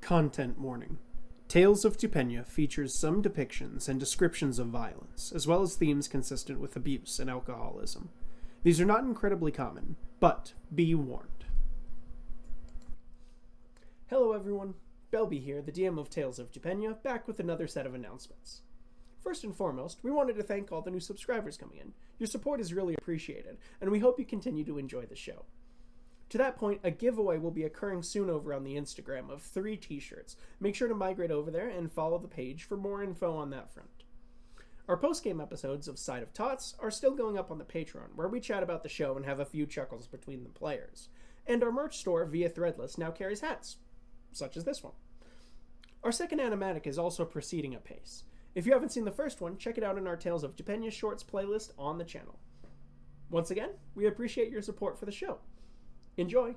Content warning. Tales of Tupenia features some depictions and descriptions of violence, as well as themes consistent with abuse and alcoholism. These are not incredibly common, but be warned. Hello everyone, Belby here, the DM of Tales of Tupenia, back with another set of announcements. First and foremost, we wanted to thank all the new subscribers coming in. Your support is really appreciated, and we hope you continue to enjoy the show. To that point, a giveaway will be occurring soon over on the Instagram of 3 t-shirts. Make sure to migrate over there and follow the page for more info on that front. Our post-game episodes of Side of Tots are still going up on the Patreon, where we chat about the show and have a few chuckles between the players. And our merch store via Threadless now carries hats, such as this one. Our second animatic is also proceeding apace. If you haven't seen the first one, check it out in our Tales of Tupenia Shorts playlist on the channel. Once again, we appreciate your support for the show. Enjoy!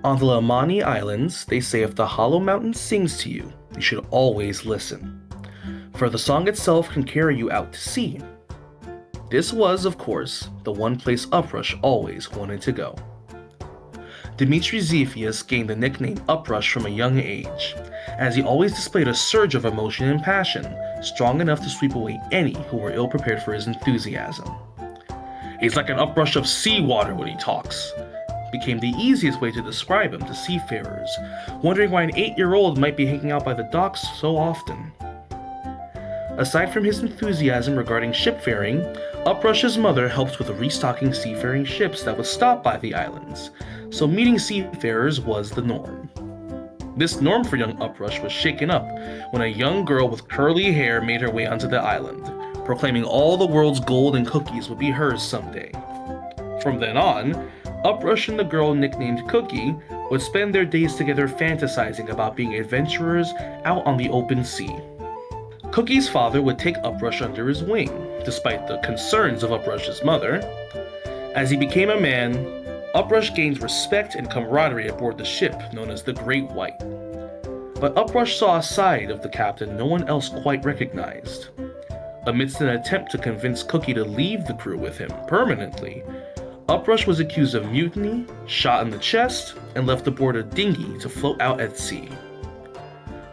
On the Lamani Islands, they say if the Hollow Mountain sings to you, you should always listen, for the song itself can carry you out to sea. This was, of course, the one place Uprush always wanted to go. Dmitri Zephius gained the nickname Uprush from a young age, as he always displayed a surge of emotion and passion, strong enough to sweep away any who were ill-prepared for his enthusiasm. He's like an uprush of seawater when he talks, became the easiest way to describe him to seafarers, wondering why an 8-year-old might be hanging out by the docks so often. Aside from his enthusiasm regarding shipfaring, Uprush's mother helped with restocking seafaring ships that would stop by the islands, so meeting seafarers was the norm. This norm for young Uprush was shaken up when a young girl with curly hair made her way onto the island, proclaiming all the world's gold and cookies would be hers someday. From then on, Uprush and the girl nicknamed Cookie would spend their days together fantasizing about being adventurers out on the open sea. Cookie's father would take Uprush under his wing, despite the concerns of Uprush's mother. As he became a man, Uprush gained respect and camaraderie aboard the ship known as the Great White. But Uprush saw a side of the captain no one else quite recognized. Amidst an attempt to convince Cookie to leave the crew with him permanently, Uprush was accused of mutiny, shot in the chest, and left aboard a dinghy to float out at sea.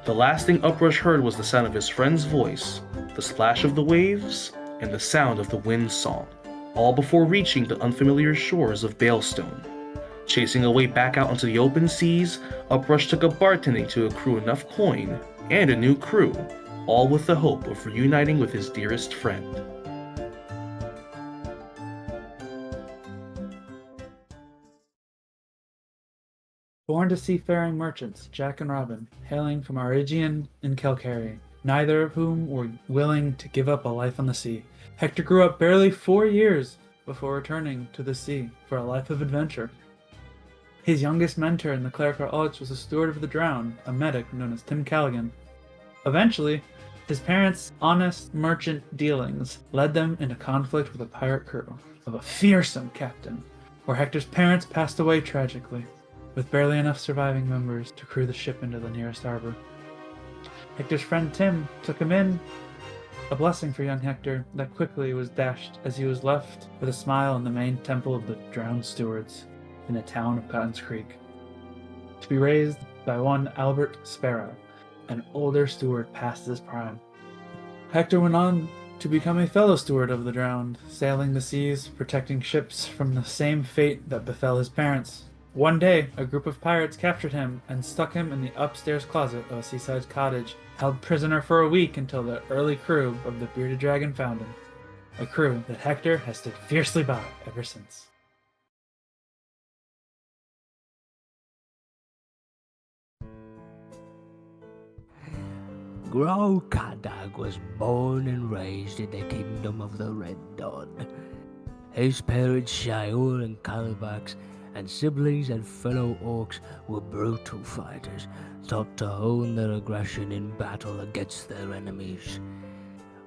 The last thing Uprush heard was the sound of his friend's voice, the splash of the waves, and the sound of the wind's song, all before reaching the unfamiliar shores of Balestone. Chasing a way back out into the open seas, Uprush took a bartending to accrue enough coin and a new crew, all with the hope of reuniting with his dearest friend. Born to seafaring merchants, Jack and Robin, hailing from Arigian and Kelcary, neither of whom were willing to give up a life on the sea. Hector grew up barely 4 years before returning to the sea for a life of adventure. His youngest mentor in the clerical arts was a steward of the drowned, a medic known as Tim Callaghan. Eventually, his parents' honest merchant dealings led them into conflict with a pirate crew of a fearsome captain, where Hector's parents passed away tragically, with barely enough surviving members to crew the ship into the nearest harbor. Hector's friend Tim took him in, a blessing for young Hector that quickly was dashed as he was left with a smile in the main temple of the drowned stewards. in the town of Cotton's Creek, to be raised by one Albert Sparrow, an older steward past his prime. Hector went on to become a fellow steward of the drowned, sailing the seas, protecting ships from the same fate that befell his parents. One day, a group of pirates captured him and stuck him in the upstairs closet of a seaside cottage, held prisoner for a week until the early crew of the Bearded Dragon found him. A crew that Hector has stood fiercely by ever since. Gro Kadag was born and raised in the kingdom of the Red Dawn. His parents, Shior and Calabax, and siblings and fellow orcs were brutal fighters, taught to hone their aggression in battle against their enemies.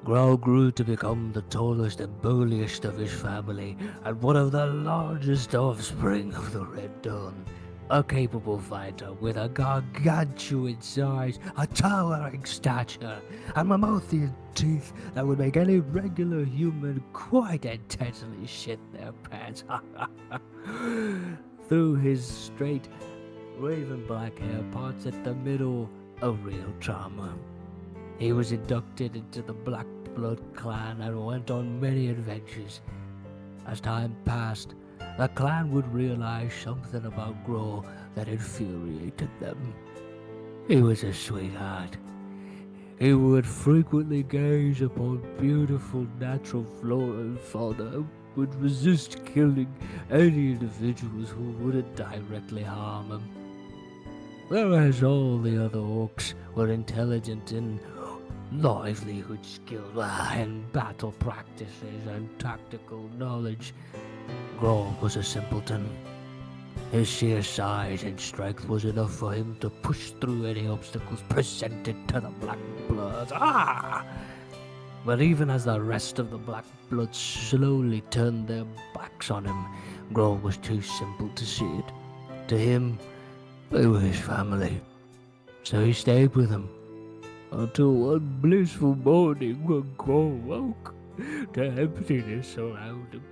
Gro grew to become the tallest and burliest of his family, and one of the largest offspring of the Red Dawn. A capable fighter with a gargantuan size, a towering stature, and mammothian teeth that would make any regular human quite intensely shit their pants. Through his straight, raven black hair parts at the middle, a real charmer. He was inducted into the Black Blood clan and went on many adventures. As time passed, the clan would realize something about Gro that infuriated them. He was a sweetheart. He would frequently gaze upon beautiful natural flora and fauna, would resist killing any individuals who wouldn't directly harm him. Whereas all the other orcs were intelligent in livelihood skills and battle practices and tactical knowledge, Gro was a simpleton. His sheer size and strength was enough for him to push through any obstacles presented to the Black Bloods. But even as the rest of the Black Bloods slowly turned their backs on him, Gro was too simple to see it. To him, they were his family. So he stayed with them, until one blissful morning when Gro woke to emptiness around him.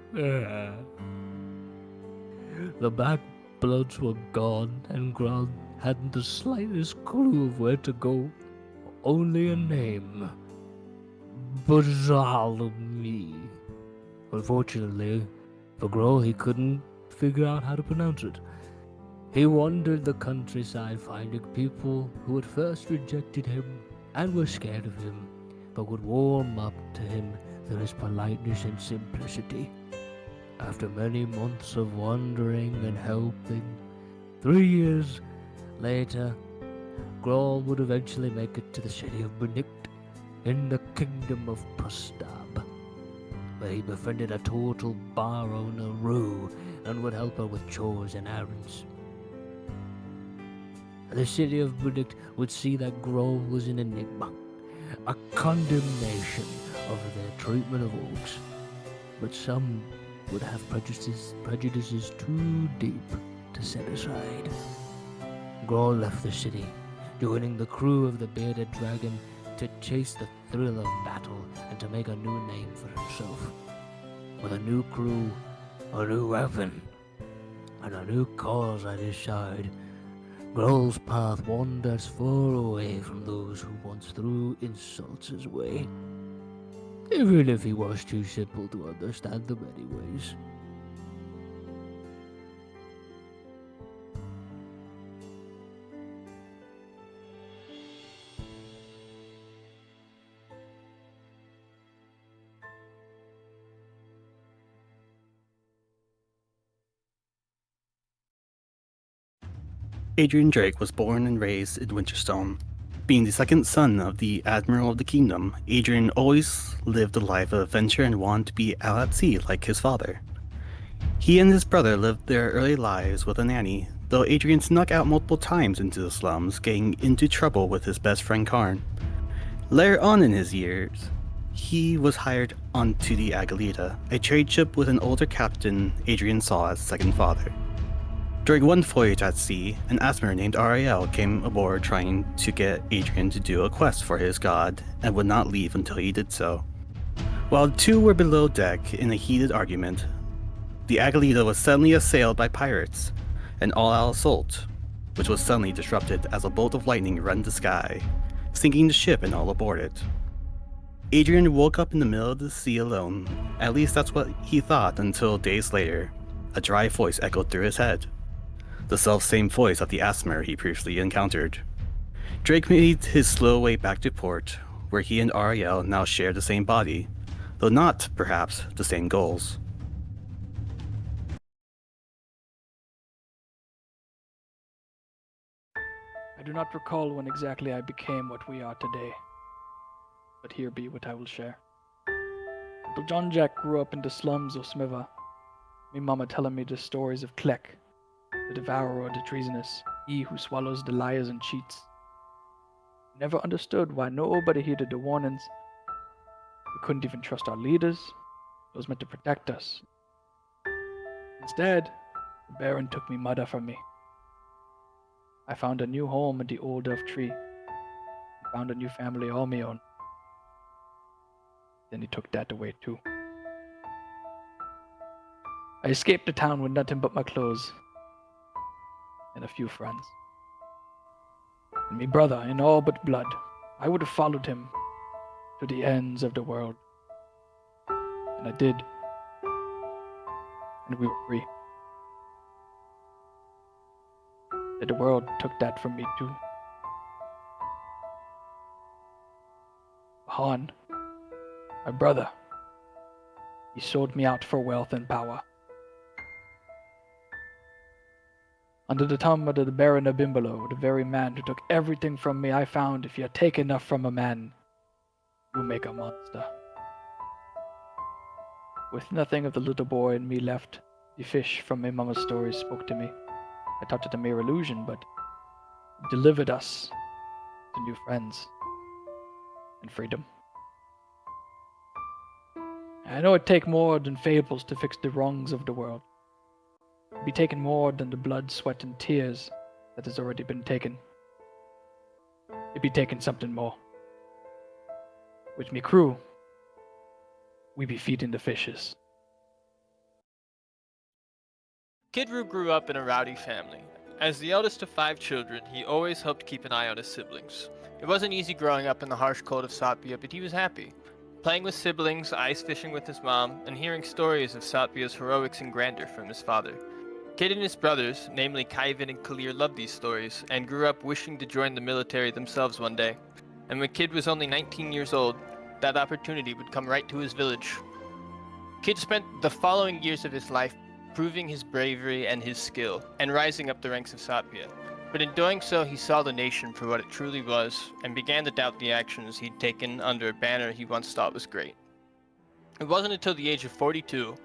The Black Bloods were gone, and Gro hadn't the slightest clue of where to go. Only a name. Bazalmi. Unfortunately, for Gro, he couldn't figure out how to pronounce it. He wandered the countryside finding people who at first rejected him and were scared of him, but would warm up to him through his politeness and simplicity. After many months of wandering and helping, 3 years later, Gro would eventually make it to the city of Benict in the kingdom of Prostab, where he befriended a total bar owner, Rue, and would help her with chores and errands. The city of Benict would see that Gro was an enigma, a condemnation of their treatment of orcs, but some would have prejudices too deep to set aside. Gro left the city, joining the crew of the Bearded Dragon to chase the thrill of battle and to make a new name for himself. With a new crew, a new weapon, and a new cause at his side, Gro's path wanders far away from those who once threw insults his way, even if he was too simple to understand them anyways. Adrian Drake was born and raised in Winterstone. Being the second son of the Admiral of the Kingdom, Adrian always lived a life of adventure and wanted to be out at sea like his father. He and his brother lived their early lives with a nanny, though Adrian snuck out multiple times into the slums, getting into trouble with his best friend Karn. Later on in his years, he was hired onto the Agalita, a trade ship with an older captain Adrian saw as second father. During one voyage at sea, an Asmer named Ariel came aboard trying to get Adrian to do a quest for his god, and would not leave until he did so. While the two were below deck in a heated argument, The Agalita was suddenly assailed by pirates, an all-out assault, which was suddenly disrupted as a bolt of lightning rent the sky, sinking the ship and all aboard it. Adrian woke up in the middle of the sea alone. At least that's what he thought until days later, a dry voice echoed through his head. The self-same voice of the Asmer he previously encountered. Drake made his slow way back to port, where he and Ariel now share the same body, though not, perhaps, the same goals. I do not recall when exactly I became what we are today, but here be what I will share. Little John Jack grew up in the slums of Smiva. Me mama telling me the stories of Kleck, the devourer of the treasonous, he who swallows the liars and cheats. Never understood why nobody heeded the warnings. We couldn't even trust our leaders, those meant to protect us. Instead, the Baron took me mother from me. I found a new home in the old elf tree, and found a new family all my own. Then he took that away too. I escaped the town with nothing but my clothes and a few friends. And me brother in all but blood, I would have followed him to the ends of the world. And I did. And we were free. That the world took that from me too. Han, my brother, he sold me out for wealth and power. Under the thumb of the Baron of Bimbolo, the very man who took everything from me, I found if you take enough from a man, you make a monster. With nothing of the little boy in me left, the fish from my mama's stories spoke to me. I thought it a mere illusion, but it delivered us to new friends and freedom. I know it take more than fables to fix the wrongs of the world. It be taken more than the blood, sweat, and tears that has already been taken. It be taken something more. With me crew, we be feeding the fishes. Kidru grew up in a rowdy family. As the eldest of 5 children, he always hoped to keep an eye on his siblings. It wasn't easy growing up in the harsh cold of Satpia, but he was happy. Playing with siblings, ice fishing with his mom, and hearing stories of Satpia's heroics and grandeur from his father. Kid and his brothers, namely Kaivan and Kalir, loved these stories, and grew up wishing to join the military themselves one day. And when Kid was only 19 years old, that opportunity would come right to his village. Kid spent the following years of his life proving his bravery and his skill, and rising up the ranks of Satpia. But in doing so, he saw the nation for what it truly was, and began to doubt the actions he'd taken under a banner he once thought was great. It wasn't until the age of 42,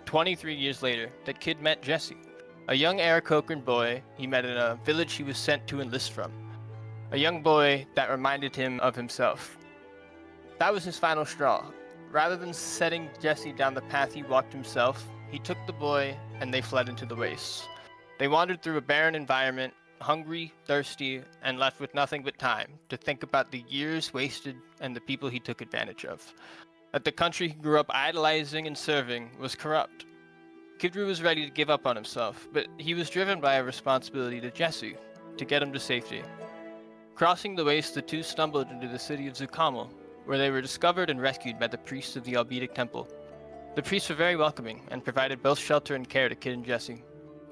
23 years later, that Kid met Jesse, a young Aarakocran boy he met in a village he was sent to enlist from. A young boy that reminded him of himself. That was his final straw. Rather than setting Jesse down the path he walked himself, he took the boy and they fled into the wastes. They wandered through a barren environment, hungry, thirsty, and left with nothing but time to think about the years wasted and the people he took advantage of. That the country he grew up idolizing and serving was corrupt. Kidru was ready to give up on himself, but he was driven by a responsibility to Jesse, to get him to safety. Crossing the waste, the two stumbled into the city of Zukamel, where they were discovered and rescued by the priests of the Albetic Temple. The priests were very welcoming and provided both shelter and care to Kid and Jesse.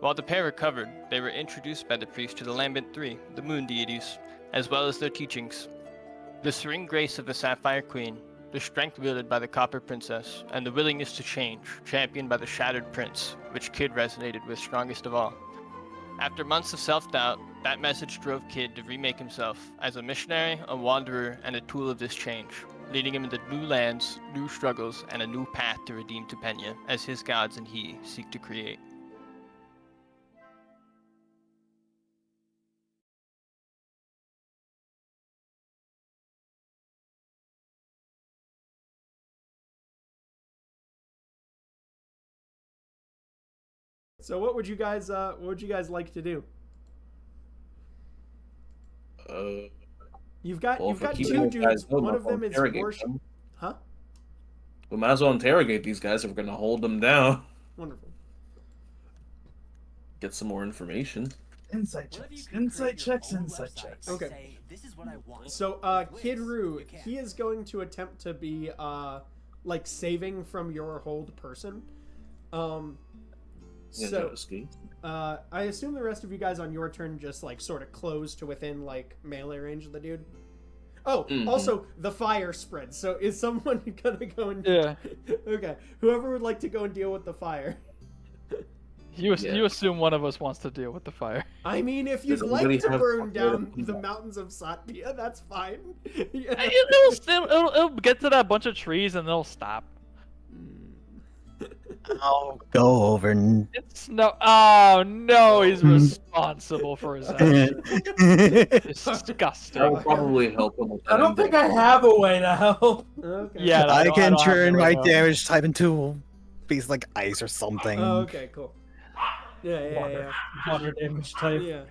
While the pair recovered, they were introduced by the priest to the Lambent Three, the moon deities, as well as their teachings. The serene grace of the Sapphire Queen, the strength wielded by the Copper Princess, and the willingness to change, championed by the Shattered Prince, which Kid resonated with strongest of all. After months of self-doubt, that message drove Kid to remake himself as a missionary, a wanderer, and a tool of this change, leading him into new lands, new struggles, and a new path to redeem Tupenia, as his gods and he seek to create. So what would you guys like to do? You've got two dudes. One of them is worship. Huh? We might as well interrogate these guys if we're gonna hold them down. Wonderful. get some more information. Insight checks. Insight checks. Insight checks. Okay. So, Kid Roo, he is going to attempt to be, like, saving from your hold person. So, I assume the rest of you guys on your turn just, like, sort of close to within, like, melee range of the dude? Oh, also, the fire spreads. So, is someone gonna go and... Yeah. Okay. Whoever would like to go and deal with the fire. You assume one of us wants to deal with the fire. I mean, if you'd Does like anybody to have burn fire? down the mountains of Satya, that's fine. Yeah. It'll get to that bunch of trees and they'll stop. I'll go over and. It's no. Oh no, he's responsible for his actions. Disgusting. I will probably help him with that. I don't think I have a way to help. Okay. Yeah, I don't can have turn to my know. damage type into base like ice or something. Oh, okay, cool. Yeah. Water damage type. Yeah.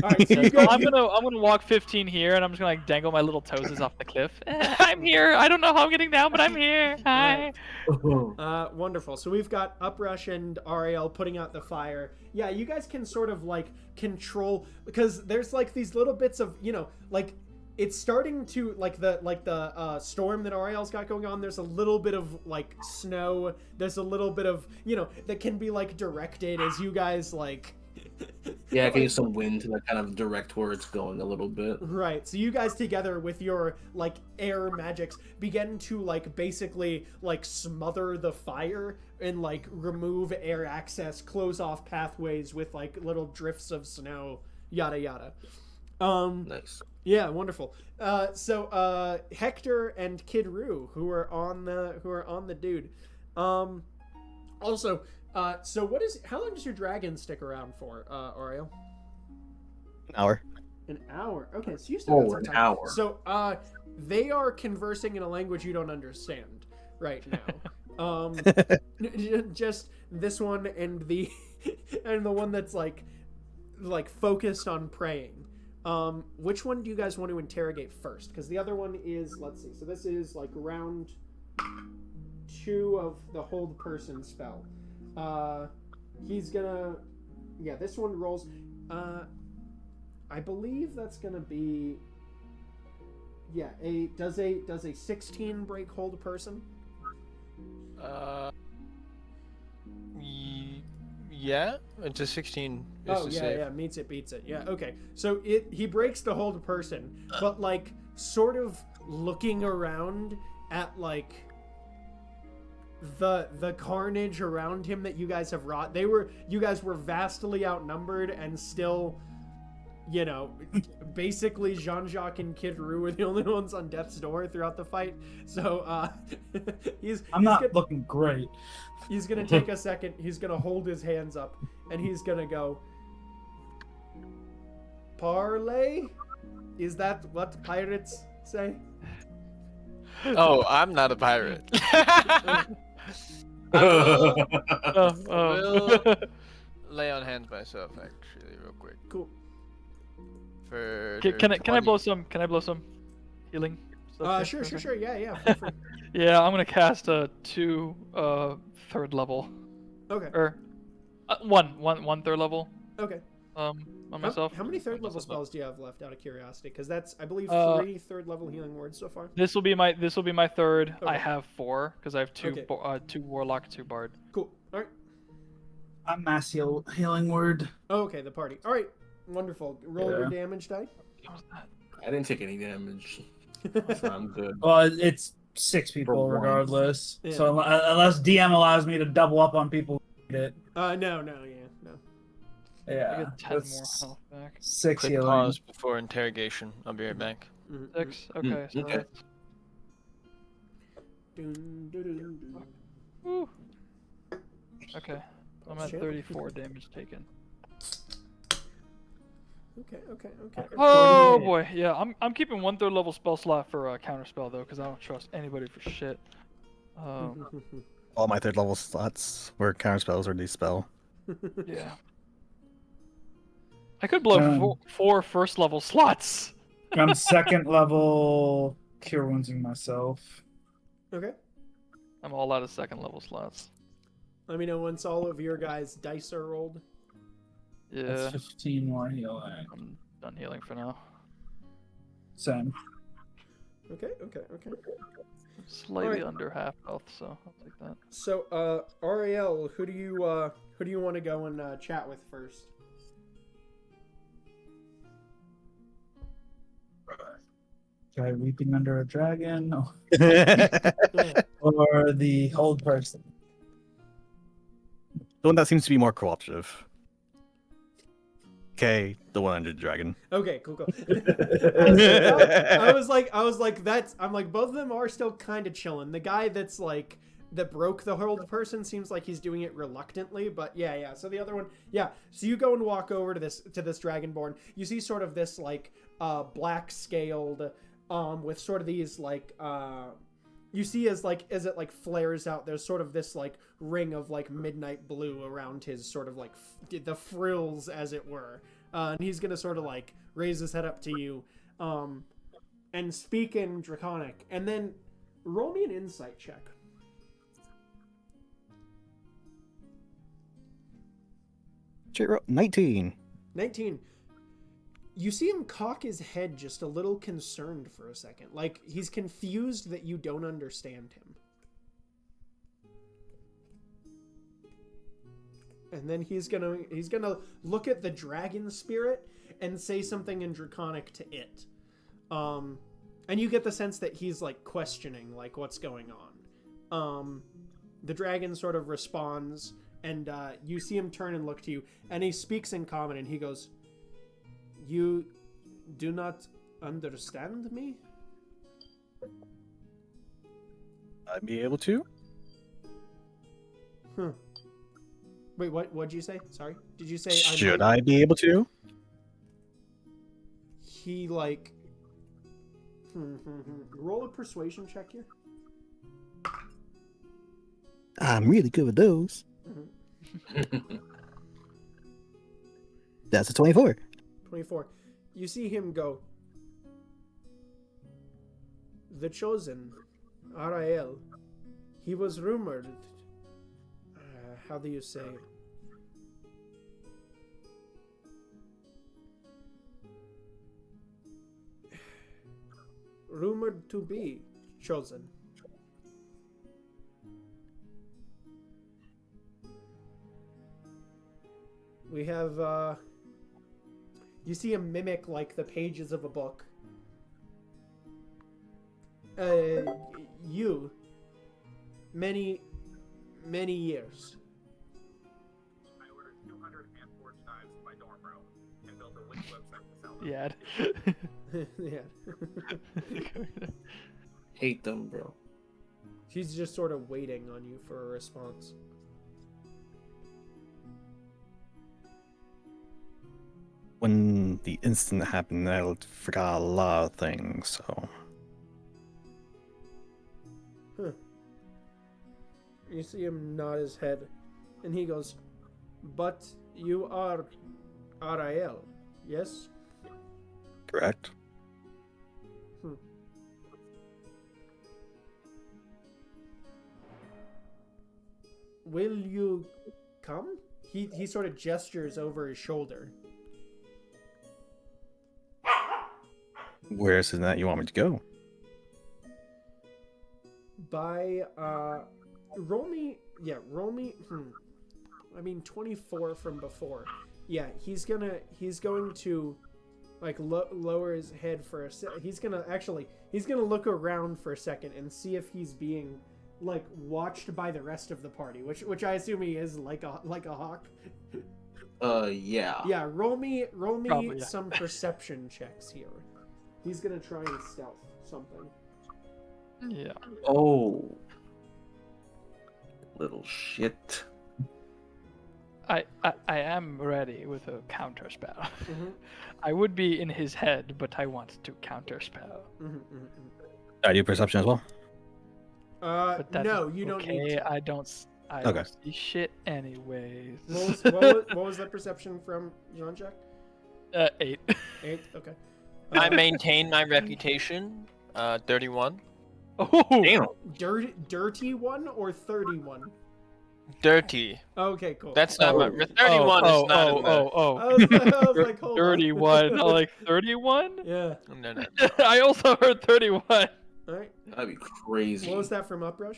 All right, so you So go. I'm gonna walk 15 here, and I'm just gonna like dangle my little toesies off the cliff. I'm here. I don't know how I'm getting down, but I'm here. Hi. Wonderful. So we've got Uprush and Ariel putting out the fire. Yeah, you guys can sort of like control because there's like these little bits of like it's starting to like the storm that Ariel's got going on. There's a little bit of like snow. There's a little bit of that can be like directed as you guys like. Yeah, I can use some wind to like kind of direct where it's going a little bit. Right. So you guys together with your like air magics begin to like basically like smother the fire and like remove air access, close off pathways with like little drifts of snow, yada yada. Nice. Yeah, wonderful. So Hector and Kid Roo, who are on the dude. Also, so how long does your dragon stick around for, Ariel? An hour. An hour. Okay, so you still got some an time. hour. So they are conversing in a language you don't understand right now. Just this one and the one that's like focused on praying. Which one do you guys want to interrogate first? Because the other one is, let's see. So this is like round 2 of the hold person spell. He's gonna, this one rolls. I believe that's gonna be, does a 16 break hold person? Yeah, it's a 16. Oh yeah, meets it, beats it. Yeah, okay. So he breaks the hold person, but like sort of looking around at like the carnage around him that you guys have wrought. You guys were vastly outnumbered and still, basically Jean-Jacques and Kid Roo were the only ones on death's door throughout the fight. So he's not looking great. He's gonna take a second. He's gonna hold his hands up, and he's gonna go, "Parlay? Is that what pirates say?" Oh, I'm not a pirate. I will lay on hands myself, actually, real quick. Cool. Can I blow some healing stuff? Sure. Yeah. Feel free. Yeah, I'm gonna cast a 2 third level. Okay. Or one third level. Okay. On myself. How many third level spells do you have left, out of curiosity? Because that's, I believe, 3 third level healing words so far. This will be my third. Okay. I have 4 because I have 2 Okay. 2 warlock, 2 bard. Cool. All right. I'm mass healing word. Oh, okay, the party. All right. Wonderful. Roll your damage die. What was that? I didn't take any damage, so I'm good. Well, it's 6 people For one. regardless. Yeah. So unless DM allows me to double up on people who need it. No. I Yeah. get 10 more that's health back. 6 Quick healing. pause before interrogation. I'll be right back. 6. Okay. So okay. that's... Dun. Woo. Okay. I'm at 34 damage taken. Okay. Oh boy, yeah. I'm keeping 1 third level spell slot for counter spell though, because I don't trust anybody for shit. All my third level slots were counter spells or dispel. Yeah. I could blow 4 first level slots. I'm 2nd level cure woundsing myself. Okay. I'm all out of 2nd level slots. Let me know once all of your guys' dice are rolled. Yeah, That's 15 more healing. I'm done healing for now. Same. Okay. Slightly Alright. under half health, so I'll take that. So, Ariel, who do you want to go and chat with first? Guy weeping under a dragon, The or the old person. one that seems to be more cooperative. Okay, the one under the dragon. Okay, cool. I was like, I'm like, both of them are still kind of chilling. The guy that broke the old person seems like he's doing it reluctantly, but yeah. So the other one, yeah. So you go and walk over to this dragonborn. You see sort of this like black scaled, with sort of these like you see as it like flares out, there's sort of this like ring of like midnight blue around his sort of like the frills, as it were. And he's gonna sort of like raise his head up to you, and speak in Draconic, and then roll me an insight check. Straight roll. 19. 19. You see him cock his head just a little concerned for a second. Like, he's confused that you don't understand him. And then he's gonna look at the dragon spirit and say something in Draconic to it. And you get the sense that he's, like, questioning, like, what's going on. The dragon sort of responds, and you see him turn and look to you, and he speaks in common, and he goes, "You do not understand me?" I'd be able to. Wait, what'd you say? Sorry? Did you say... Should I be able to? He, like... Roll a persuasion check here. I'm really good with those. That's a 24. 24. You see him go, "The Chosen, Arael, he was rumored... how do you say... rumored to be chosen. We have, you see him mimic, like, the pages of a book. You, many years. I ordered 204 knives by Dormbro and built a witch website to sell them. Yeah. Yeah. Hate them, bro. She's just sort of waiting on you for a response. When the incident happened, I forgot a lot of things, so... You see him nod his head, and he goes, "But you are Arael, yes?" Correct. Will you come? He sort of gestures over his shoulder. Where is it that you want me to go? By roll me. I mean 24 from before. Yeah, he's going to like lower his head for a second. He's gonna look around for a second and see if he's being like watched by the rest of the party, which I assume he is, like a hawk. Yeah. Yeah, roll me Probably, yeah. some perception checks here. He's gonna try and stealth something. Yeah. Oh. Little shit. I am ready with a counter spell. Mm-hmm. I would be in his head, but I want to counter spell. I do perception as well. But that's No, you don't okay. need to. I don't Okay. see shit anyways. What was that perception from, Jean-Jacques? 8. 8? Okay. I maintain my reputation. 31. Oh, Damn. Dirty one or 31? Dirty. Okay, cool. That's not my. 31 is not in the. I was like, hold on. 31. Oh, like 31? Yeah. No. I also heard 31. All right. That'd be crazy. What was that from Uprush?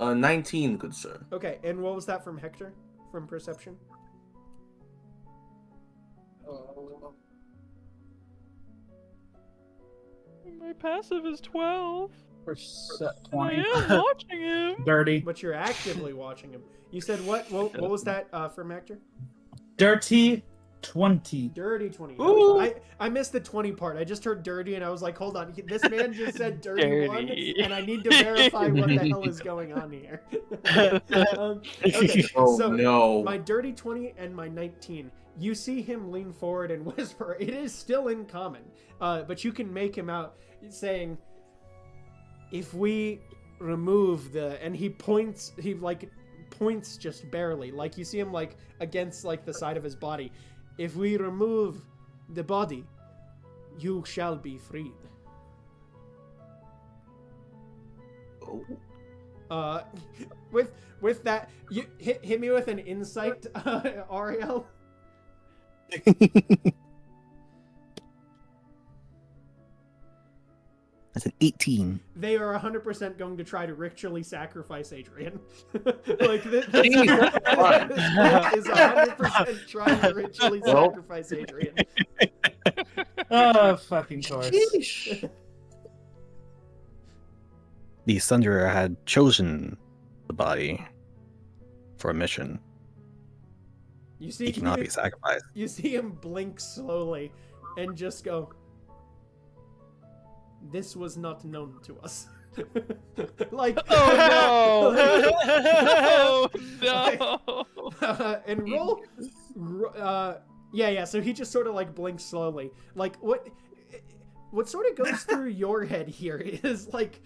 19, good sir. Okay, and what was that from Hector? From Perception? My passive is 12. I 20. am watching him. Dirty. But you're actively watching him. You said what? What was that from Hector? Dirty 20. Dirty 20. Ooh. I missed the 20 part. I just heard dirty and I was like, hold on. This man just said dirty 1 and I need to verify what the hell is going on here. Okay, Oh so no. my dirty 20 and my 19. You see him lean forward and whisper. It is still in common, but you can make him out saying, if we remove the... And he points just barely. Like, you see him, like, against, like, the side of his body. If we remove the body, you shall be freed. Oh. With that, you hit me with an insight, Ariel. That's an 18. They are 100% going to try to ritually sacrifice Adrian. Like this is 100% trying to ritually sacrifice Adrian. Oh, fucking course. The Sunderer had chosen the body for a mission. You see, He cannot be sacrificed. You see him blink slowly and just go, this was not known to us. Like, oh no! no! And roll, yeah. So he just sort of like blinks slowly. Like what sort of goes through your head here is like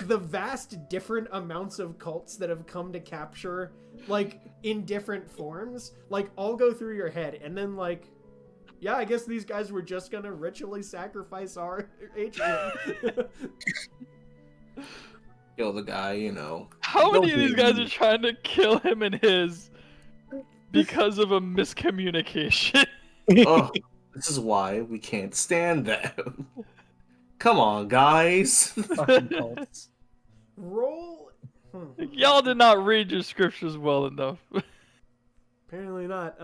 the vast different amounts of cults that have come to capture, like in different forms, like all go through your head, and then like, yeah, I guess these guys were just gonna ritually sacrifice our Adrian. Kill the guy, you know. How many of these guys are trying to kill him and his because of a miscommunication? Oh, this is why we can't stand them. Come on, guys. Fucking cults. Roll. Y'all did not read your scriptures well enough. Apparently not.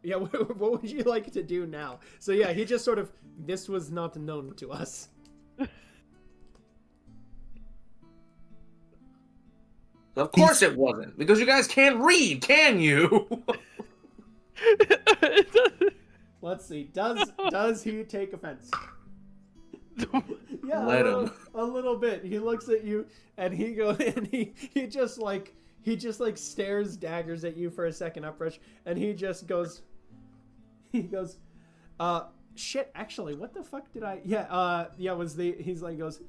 Yeah, what would you like to do now? So yeah, he just sort of, this was not known to us. Of course it wasn't, because you guys can't read, can you? Let's see. Does he take offense? Yeah, Let him. A little bit. He looks at you and he goes and he just stares daggers at you for a second, Uprush, and he goes, shit, actually, what the fuck did I... goes,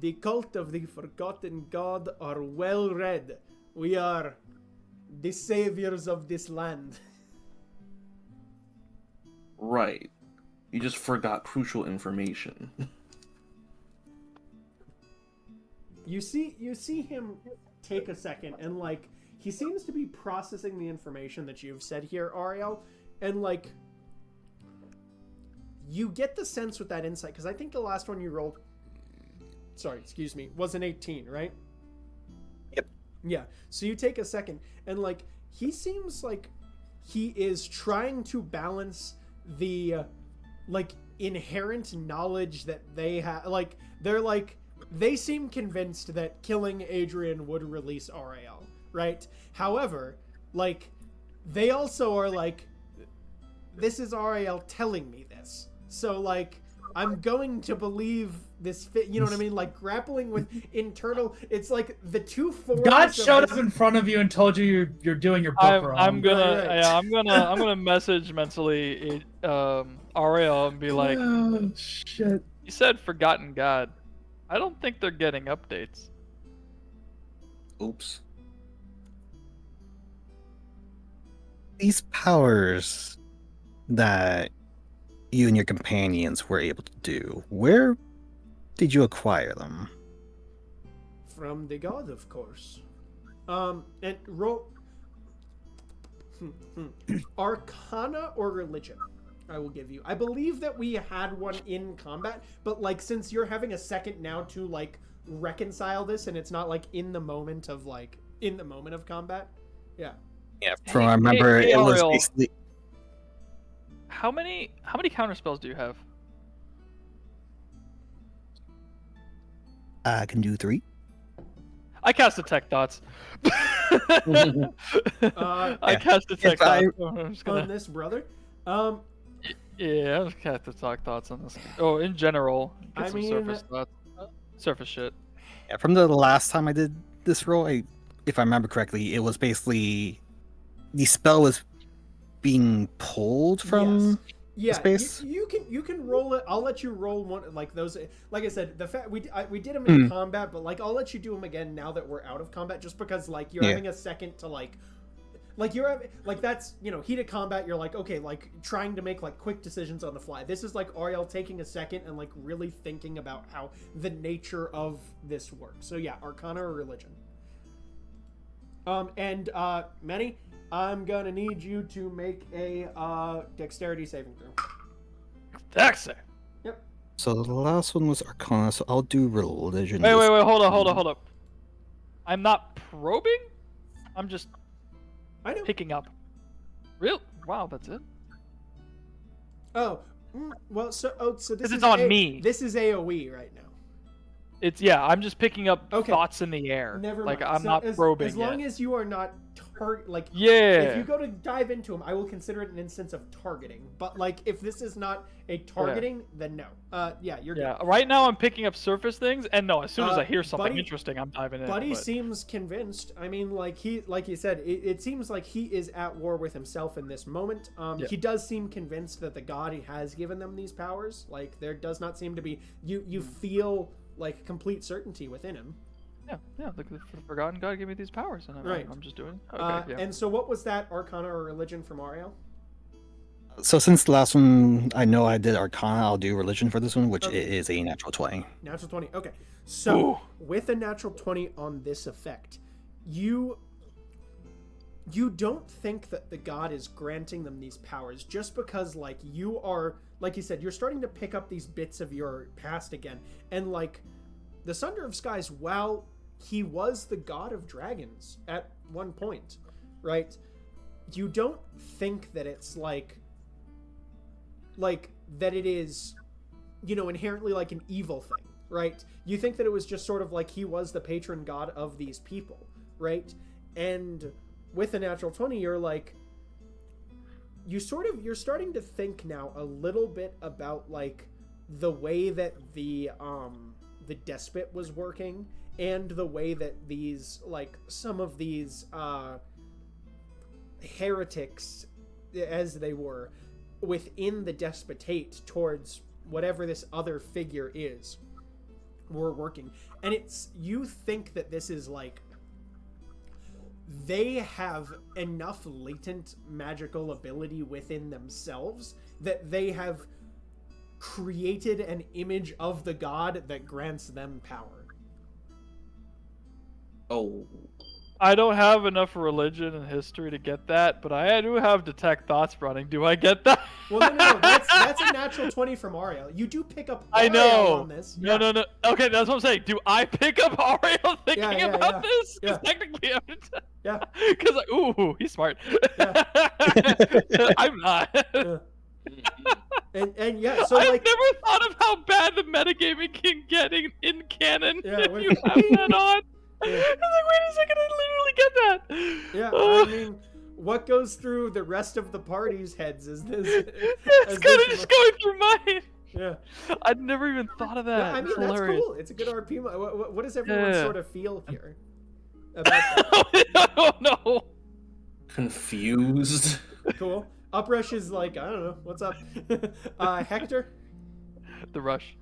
the cult of the forgotten god are well read. We are the saviors of this land. Right. You just forgot crucial information. You see him take a second, and like he seems to be processing the information that you've said here, Ariel, and like you get the sense with that insight, because I think the last one you rolled, was an 18, right? Yep. Yeah. So you take a second, and like he seems like he is trying to balance the like inherent knowledge that they have. Like they seem convinced that killing Adrian would release Ariel, right? However, like they also are like, this is Ariel telling me this, so like I'm going to believe this fit, you know what I mean? Like grappling with internal, it's like the two forms. God showed up in front of you and told you you're doing your book wrong. I'm gonna message mentally Ariel and be like, oh shit. You said forgotten god. I don't think they're getting updates. Oops. These powers that you and your companions were able to do, where did you acquire them? From the god, of course. And roll Arcana or Religion. I will give you. I believe that we had one in combat, but like since you're having a second now to like reconcile this, and it's not like in the moment of combat. Yeah. Yeah, from what I remember, it was Ariel, basically. How many counter spells do you have? I can do 3. I cast Detect Thoughts. I cast Detect If I- Thoughts. I'm just gonna... On this, brother. Yeah, I've cast Detect Thoughts on this. Oh, in general, get I some mean- surface thoughts. Surface shit. Yeah, from the last time I did this roll, if I remember correctly, it was basically the spell was being pulled from Yeah, space. you can roll it. I'll let you roll one like those. Like I said, the fact we did them in combat, but like I'll let you do them again now that we're out of combat, just because like you're having a second to like you're having, like that's heated combat. You're like okay, like trying to make like quick decisions on the fly. This is like Ariel taking a second and like really thinking about how the nature of this works. So yeah, Arcana or Religion. And Manny, I'm gonna need you to make a dexterity saving throw. Dex. Yep. So the last one was Arcana, so I'll do Religion. Wait, hold up. I'm not probing. I'm just I know. picking up. Real? Wow, that's it. Oh, well, so this This is is on me. This is AOE right now. I'm just picking up Okay. thoughts in the air. Never like mind. I'm So not probing as long yet. as you are not if Yeah. you go to dive into them, I will consider it an instance of targeting. But like if this is not a targeting, then no. Yeah, you're Yeah. good. Right now I'm picking up surface things, and no, as soon as I hear something Buddy- interesting, I'm diving in. Buddy but- seems convinced. I mean, like you said, it seems like he is at war with himself in this moment. Yeah. He does seem convinced that the god has given them these powers. Like there does not seem to be you feel like complete certainty within him. Yeah. The Forgotten God gave me these powers, and Right. I'm just doing. Okay. Yeah. And so, what was that Arcana or Religion from Ariel? So since the last one, I know I did Arcana, I'll do Religion for this one, which Okay. is a natural 20. Natural 20. Okay. So, Ooh. with a natural 20 on this effect, you don't think that the god is granting them these powers just because like you are, like you said, you're starting to pick up these bits of your past again. And like the Sunder of Skies, while he was the god of dragons at one point, right? You don't think that it's like that it is inherently like an evil thing, right? You think that it was just sort of like he was the patron god of these people, right? And with a natural 20, you're like you're starting to think now a little bit about like the way that the despot was working, and the way that these like some of these heretics, as they were within the despotate towards whatever this other figure is, were working. And you think that this is like they have enough latent magical ability within themselves that they have created an image of the god that grants them power. Oh. I don't have enough religion and history to get that, but I do have Detect Thoughts running. Do I get that? Well, no. That's a natural 20 from Ariel. You do pick up I Ariel know. on this. No. Okay, that's what I'm saying. Do I pick up Ariel thinking Yeah, about this? yeah. Because technically I'm Yeah. Because ooh, he's smart. Yeah. I'm not. And yeah, so I've like never thought of how bad the metagaming can get in canon. Yeah, if what you if- have that on. Yeah. I was like, wait a second, I literally get that. yeah, Oh. I mean, what goes through the rest of the party's heads is this. It's is kind of this just going through mine. Yeah. I'd never even thought of that. Yeah, I mean, It's that's hilarious. cool. It's a good RP. What does everyone Yeah. sort of feel here about that? I don't know. Confused. Cool. Uprush is like, I don't know. What's up? Hector? The rush.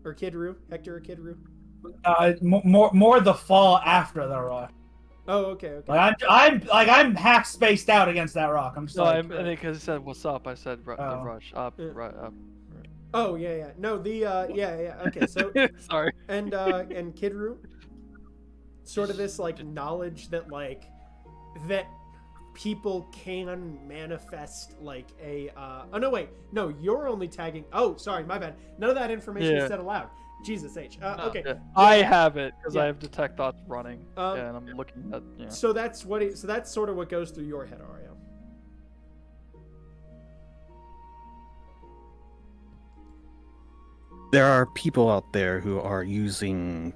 Or Kid Roo? Hector or Kid Roo? More the fall after the rock. Oh, okay. Like I'm half spaced out against that rock. I'm just No, like, because he said, "What's up?" I said, "The Oh. rush up, Yeah. right up." Oh, yeah. No, the, yeah. Okay, so, Sorry. and Kid Roo? sort of this like knowledge that like that people can manifest like a oh no wait, no, you're only tagging. Oh, sorry, my bad. None of that information is said aloud. Jesus H. Okay. Yeah. I have it because Yeah. I have detect thoughts running, and I'm looking at. Yeah. So that's what. So that's sort of what goes through your head, Ario. There are people out there who are using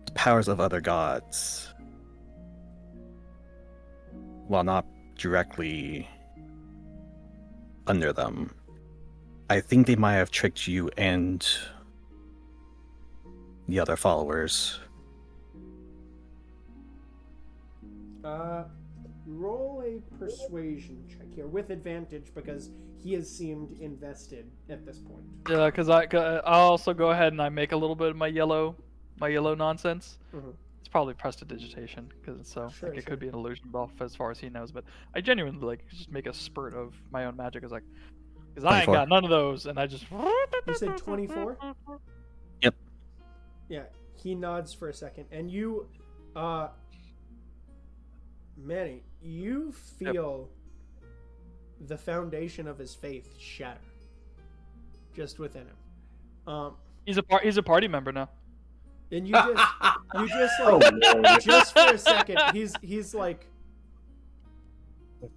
the powers of other gods while not directly under them. I think they might have tricked you and the other followers. Roll a persuasion check here with advantage because he has seemed invested at this point. Yeah, because I'll also go ahead and I make a little bit of my yellow nonsense. Mhm. It's probably prestidigitation because it's so Sure, like it sure. could be an illusion buff as far as he knows. But I genuinely like just make a spurt of my own magic. It's like because I ain't 24. got none of those, and I just. You said 24? Yep. Yeah, he nods for a second, and you, Manny, you feel the foundation of his faith shatter just within him. He's a party member now. And you just like, just for a second, he's like, but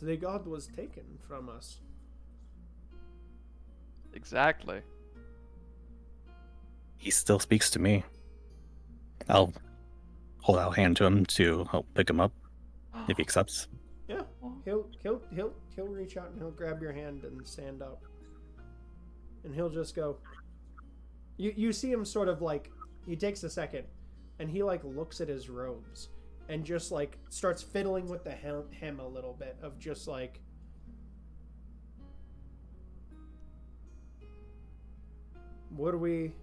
the god was taken from us. Exactly. He still speaks to me. I'll hold out a hand to him to help pick him up if he accepts. Yeah, he'll reach out and he'll grab your hand and stand up, and he'll just go. You see him sort of like he takes a second, and he like looks at his robes, and just like starts fiddling with the hem a little bit of just like. Were we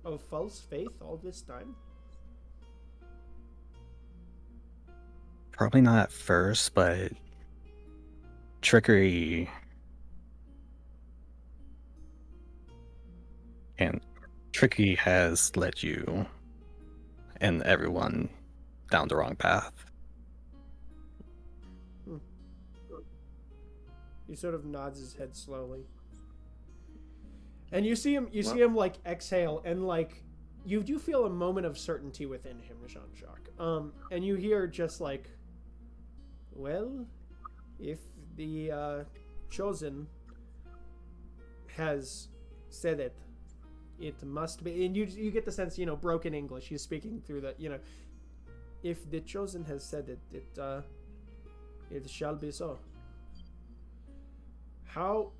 of false faith all this time? Probably not at first, but trickery has led you and everyone down the wrong path. He sort of nods his head slowly. And you see him like exhale, and like you do feel a moment of certainty within him, Jean-Jacques. And you hear just like, well, if the chosen has said it, it must be. And you get the sense, broken English. He's speaking through the, if the chosen has said it, it shall be so. How?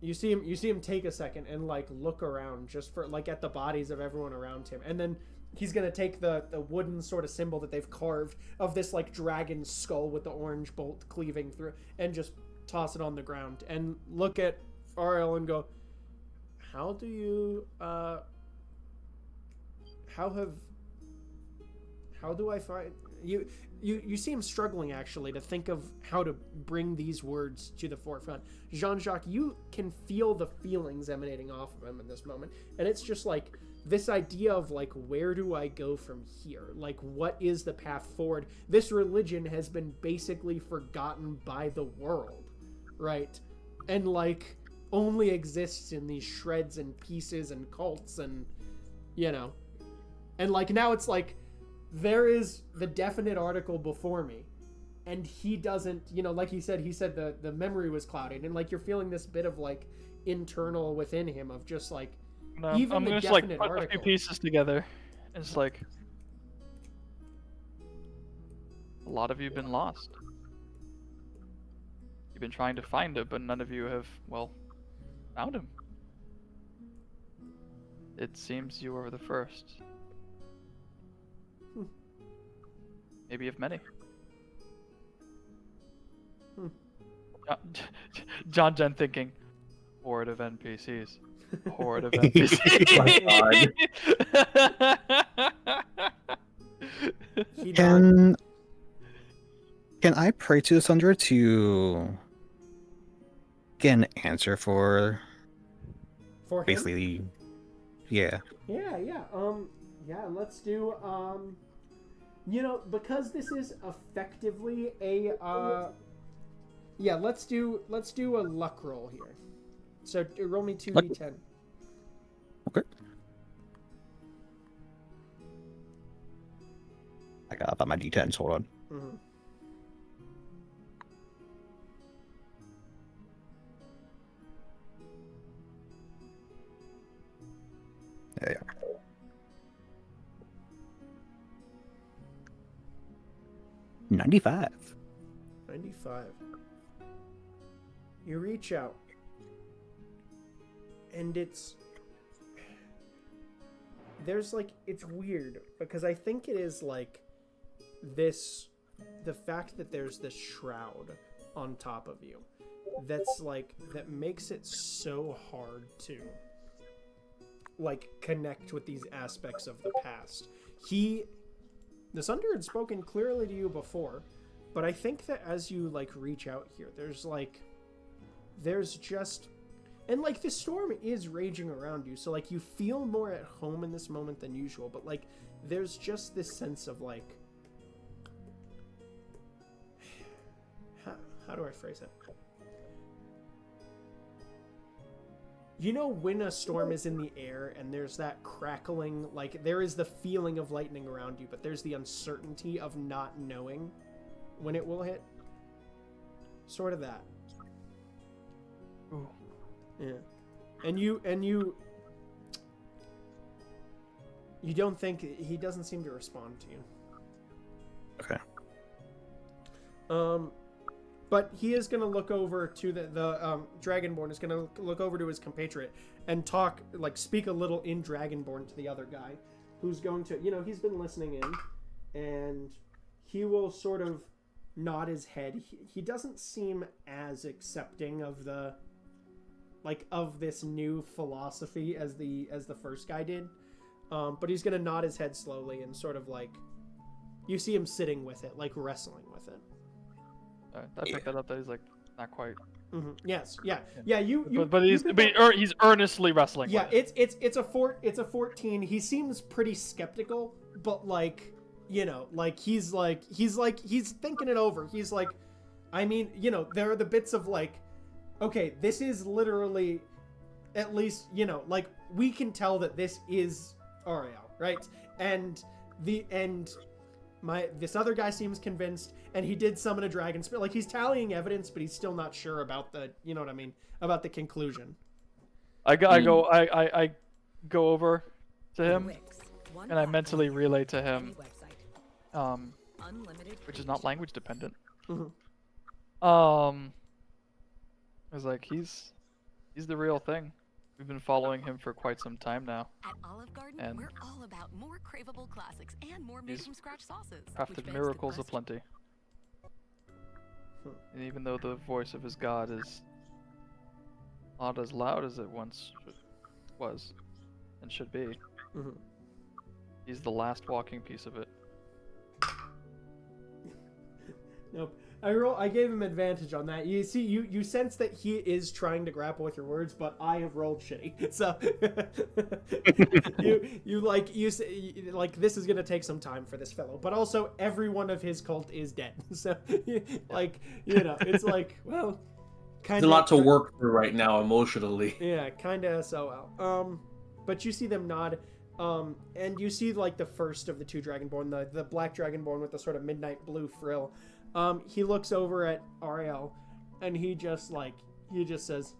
You see him take a second and like look around just for like at the bodies of everyone around him, and then he's gonna take the wooden sort of symbol that they've carved of this like dragon skull with the orange bolt cleaving through, and just toss it on the ground and look at Ariel and go, how do you how do I find you? You see him struggling actually to think of how to bring these words to the forefront. Jean-Jacques, you can feel the feelings emanating off of him in this moment, and it's just like this idea of like, where do I go from here? Like, what is the path forward? This religion has been basically forgotten by the world, right? And like only exists in these shreds and pieces and cults, and and like now it's like there is the definite article before me, and he doesn't, like he said the memory was clouded, and like you're feeling this bit of like internal within him of just like, No, even I'm the gonna just like definite put a few article. pieces together. It's like a lot of you have been lost. You've been trying to find it, but none of you have, found him. It seems you were the first. Maybe of many. John Jen thinking, horde of NPCs. Horde of NPCs. He nods. Can I pray to the Sundra to get an answer for For him? basically, yeah. Yeah. Yeah, let's do, because this is effectively a, let's do a luck roll here. So roll me 2d10. Okay. I got about my d10s. Hold on. Mm-hmm. There you are. 95. 95. You reach out, and it's weird because I think it is like this, the fact that there's this shroud on top of you that makes it so hard to connect with these aspects of the past. The Sunder had spoken clearly to you before, but I think that as you reach out here, there's just, and the storm is raging around you, so you feel more at home in this moment than usual, but there's just this sense of how do I phrase it? You know when a storm is in the air and there's that crackling, there is the feeling of lightning around you, but there's the uncertainty of not knowing when it will hit? Sort of that. Ooh. Yeah. And you don't think, he doesn't seem to respond to you. Okay. But he is going to look over to the Dragonborn is going to look over to his compatriot and talk, speak a little in Dragonborn to the other guy who's going to, he's been listening in, and he will sort of nod his head. He doesn't seem as accepting of the, of this new philosophy as the first guy did. But he's going to nod his head slowly and sort of you see him sitting with it, wrestling with it. I picked that up. That he's not quite. Mm-hmm. Yes, yeah. You. But he's earnestly wrestling. Yeah, with it. it's a 14. He seems pretty skeptical, but he's thinking it over. He's I mean, there are the bits of okay, this is literally, at least we can tell that this is Ariel, right? And this other guy seems convinced, and he did summon a dragon spirit. He's tallying evidence, but he's still not sure about the, you know what I mean, about the conclusion. I go over to him, and I mentally relay to him, which is not language dependent. Mm-hmm. I was he's the real thing. We've been following him for quite some time now. At Olive Garden, and we're all about more craveable classics and more made-from-scratch sauces. Crafted miracles aplenty. And even though the voice of his god is not as loud as it once was and should be, mm-hmm. He's the last walking piece of it. Nope. I gave him advantage on that. You see, you sense that he is trying to grapple with your words, but I have rolled shitty. So you say this is gonna take some time for this fellow. But also, every one of his cult is dead. So it's well, kind of. There's a lot to work through right now emotionally. Yeah, kind of SOL. But you see them nod. And you see the first of the two Dragonborn, the black Dragonborn with the sort of midnight blue frill. He looks over at Ariel, and he just says,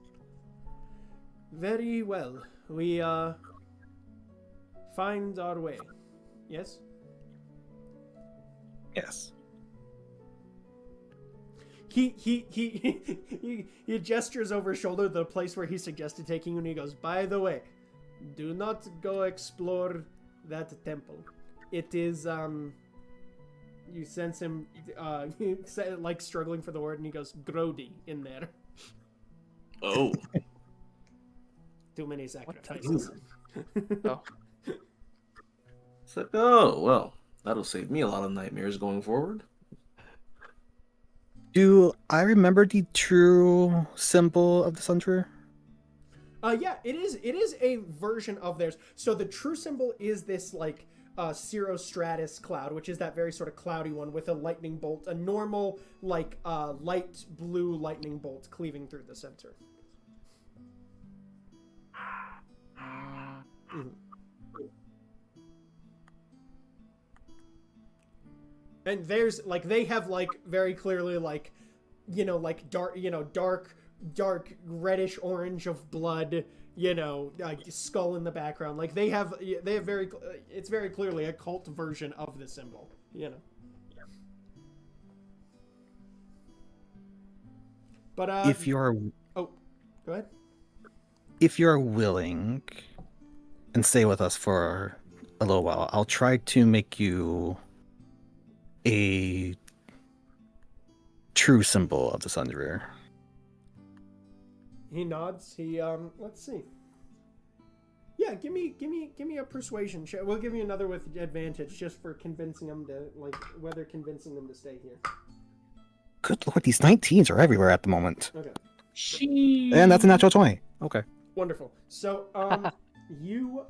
"Very well. We find our way. Yes." Yes. He gestures over his shoulder the place where he suggested taking you, and he goes, "By the way, do not go explore that temple. It is you sense him struggling for the word, and he goes, grody in there." Oh. Too many sacrifices. Oh. It's oh, well, that'll save me a lot of nightmares going forward. Do I remember the true symbol of the Sundrew? Yeah, it is a version of theirs. So the true symbol is this like cirrostratus cloud, which is that very sort of cloudy one with a lightning bolt, a normal like light blue lightning bolt cleaving through the center. Mm-hmm. And there's like they have like very clearly like like dark reddish orange of blood, skull in the background. Like they have very it's very clearly a cult version of the symbol, But if you're go ahead. If you're willing and stay with us for a little while, I'll try to make you a true symbol of the Sundrew. He nods. He let's see. Yeah, give me a persuasion check. We'll give you another with advantage just for convincing them to whether convincing them to stay here. Good lord, these 19s are everywhere at the moment. Okay. And that's a natural 20. Okay. Wonderful. So you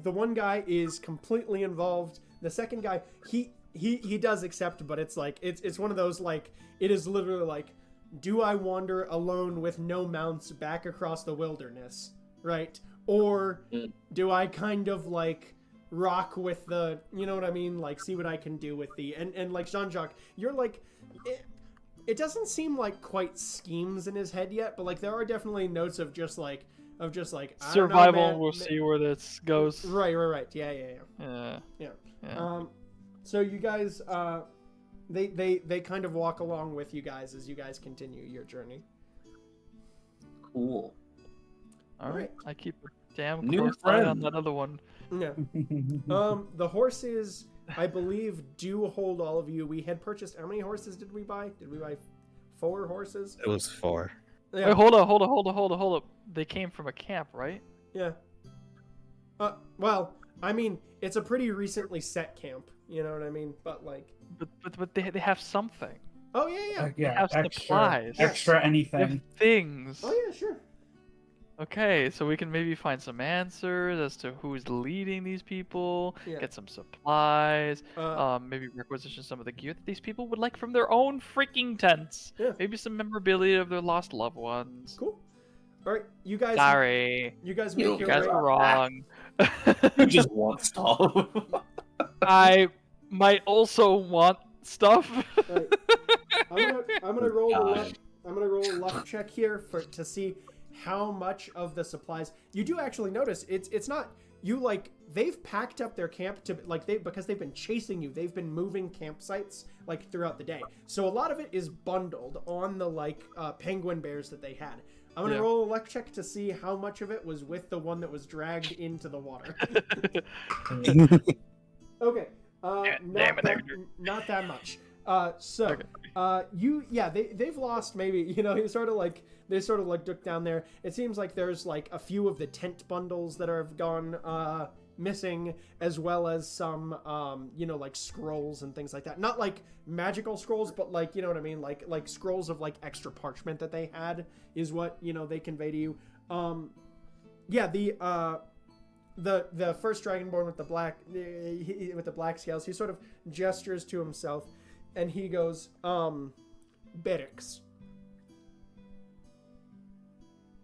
the one guy is completely involved. The second guy, he does accept, but it's like it's one of those like it is literally like, do I wander alone with no mounts back across the wilderness, right? Or do I kind of like rock with the, you know what I mean? Like see what I can do with the and like Jean-Jacques, you're like it doesn't seem like quite schemes in his head yet, but like there are definitely notes of just like survival. I don't know, man. We'll see where this goes. Right. Yeah. So you guys, they kind of walk along with you guys as you guys continue your journey. Cool. All right. I keep a damn New close eye on friend. that other one. Yeah. The horses, I believe, do hold all of you. We had purchased, how many horses did we buy? Did we buy 4 horses? It was 4. Yeah. Wait, hold up. They came from a camp, right? Yeah. Well, I mean, it's a pretty recently set camp. You know what I mean? But like. But they have something. Oh yeah. Yeah, They have supplies. extra They anything. have things. Oh yeah, sure. Okay, so we can maybe find some answers as to who's leading these people, Yeah. get some supplies, maybe requisition some of the gear that these people would like from their own freaking tents. Yeah. Maybe some memorabilia of their lost loved ones. Cool. All right, you guys. Sorry. You guys You make your guys way. were wrong. You just want stuff. I might also want stuff. Right. I'm gonna roll a luck check here to see how much of the supplies you do actually notice. It's not you like they've packed up their camp to like because they've been chasing you. They've been moving campsites like throughout the day. So a lot of it is bundled on the like penguin bears that they had. I'm gonna roll a luck check to see how much of it was with the one that was dragged into the water. Okay. Not that much. They've lost maybe, they sort of like look down there. It seems like there's like a few of the tent bundles that have gone missing, as well as some like scrolls and things like that. Not like magical scrolls, but like, you know what I mean, like scrolls of like extra parchment that they had is what they convey to you. The first dragonborn with the black scales, he sort of gestures to himself and he goes, Berix.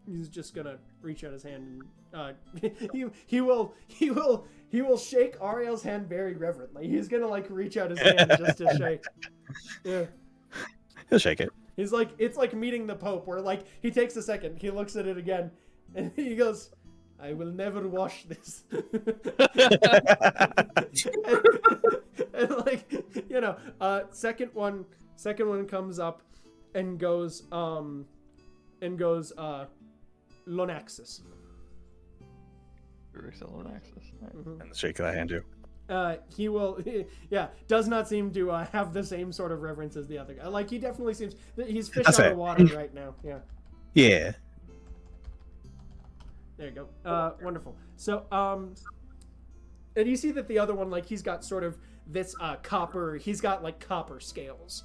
He's just gonna reach out his hand and he will shake Ariel's hand very reverently. He's gonna like reach out his hand just to shake. Yeah. He'll shake it. He's like, it's like meeting the Pope, where like he takes a second, he looks at it again, and he goes, I will never wash this. and like, second one comes up and goes Lonaxis. And the shake that I hand you. He will, does not seem to have the same sort of reverence as the other guy. Like, he definitely seems, he's fish out of water right now. Yeah. Yeah. There you go. Wonderful. So, and you see that the other one, like, he's got sort of this copper, he's got like copper scales.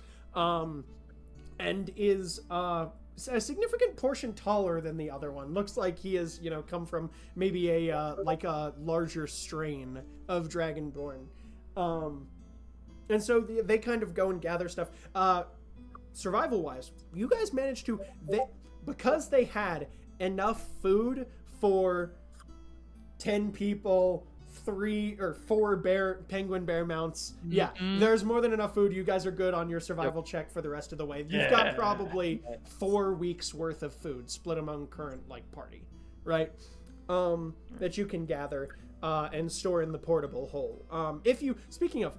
and is a significant portion taller than the other one. Looks like he has, come from maybe a larger strain of Dragonborn. And so they kind of go and gather stuff. Survival-wise, you guys managed to, because they had enough food for 10 people, 3 or 4 penguin bear mounts. Yeah, there's more than enough food. You guys are good on your survival check for the rest of the way. You've got probably 4 weeks worth of food split among current party, right? That you can gather and store in the portable hole. Speaking of,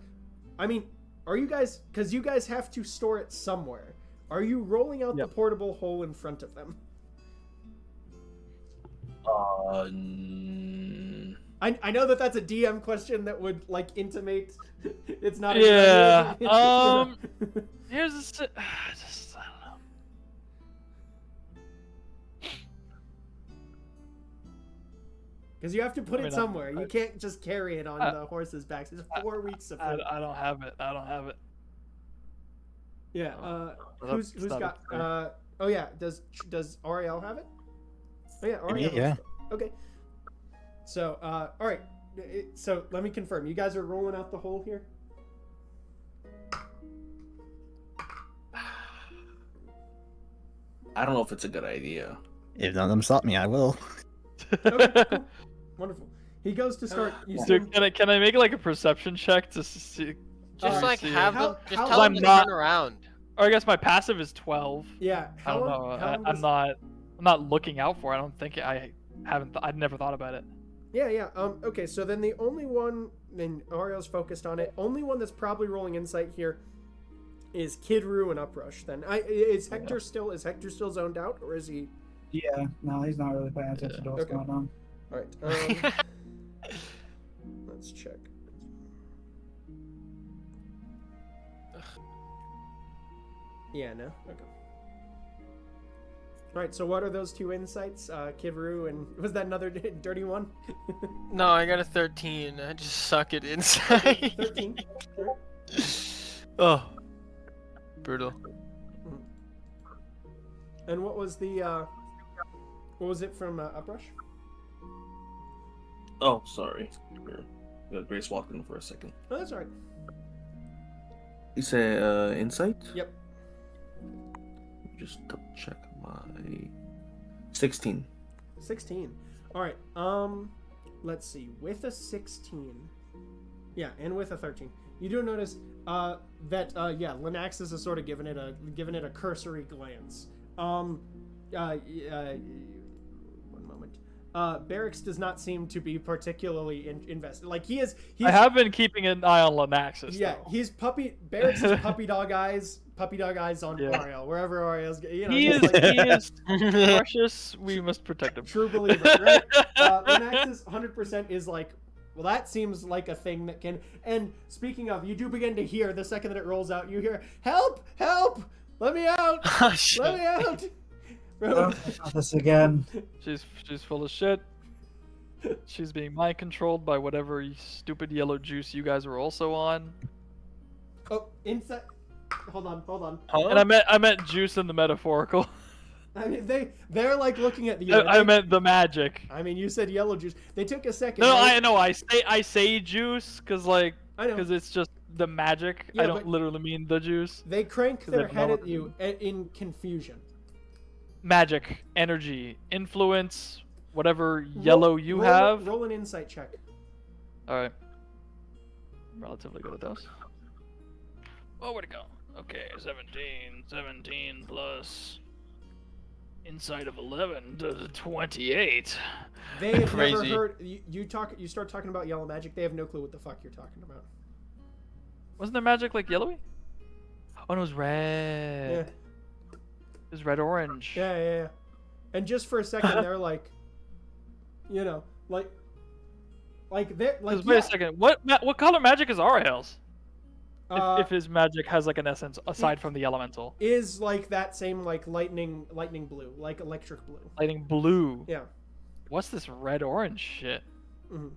are you guys, because you guys have to store it somewhere, are you rolling out the portable hole in front of them? I know that's a DM question that would intimate it's not. Yeah. Here's just I don't know. Because you have to put it somewhere. You can't just carry it on the horse's backs. It's 4 weeks of food. I don't have it. Yeah. Who's got? Oh yeah. Does Ariel have it? Oh yeah. Ariel. Yeah. Okay. So, all right. So let me confirm. You guys are rolling out the hole here? I don't know if it's a good idea. If none of them stop me, I will. Okay, cool. Wonderful. He goes to start. Can I make a perception check to see? Just have them. Just how tell them to turn around. Or I guess my passive is 12. Yeah. I don't know. I'm not looking out for it. I don't think I'd never thought about it. Yeah. Okay, so then the only one, and Ariel's focused on it, only one that's probably rolling insight here is Kidru and Uprush. Then is Hector still zoned out, or is he? Yeah, no, he's not really paying attention to what's going on. All right. Let's check. Yeah, no. Okay. All right, so what are those 2 insights? Kidru and was that another dirty one? No, I got a 13. I just suck at insight. 13. Oh, brutal. And what was the what was it from Uprush? Oh, sorry. Grace walked in for a second. Oh, that's all right. You say insight? Yep. Just double check my 16. 16. All right. Let's see. With a 16, yeah, and with a 13, you do notice that Linaxis is sort of giving it a cursory glance. One moment. Barracks does not seem to be particularly invested. I have been keeping an eye on Linaxis. Yeah, though. Barracks is puppy dog eyes on Ariel, wherever Ariel's. He is precious. We must protect him. True believer, right? Linaxis 100% is well, that seems like a thing that can. And speaking of, you do begin to hear the second that it rolls out. You hear, "Help! Help! Let me out! Let me out!" Not this again. She's full of shit. She's being mind controlled by whatever stupid yellow juice you guys were also on. Oh, inside. Hold on. Huh? And I meant juice in the metaphorical. They're looking at the. I meant the magic. You said yellow juice. They took a second. No, I know. I say juice because I know. because it's just the magic. Yeah, I don't literally mean the juice. They crank their head at you in confusion. Magic, energy, influence, whatever yellow you have. Roll an insight check. All right. Relatively good at those. Oh, where'd it go? Okay, 17 plus insight of 11 to 28. They have never heard you start talking about yellow magic. They have no clue what the fuck you're talking about. Wasn't there magic yellowy? Oh, no, it was red. Yeah. It was red orange. Yeah. And just for a second, they're they're Wait a second. What color magic is Ariel's? If his magic has an essence aside from the elemental, is that same lightning blue, electric blue. Lightning blue. Yeah. What's this red orange shit? Mm-hmm.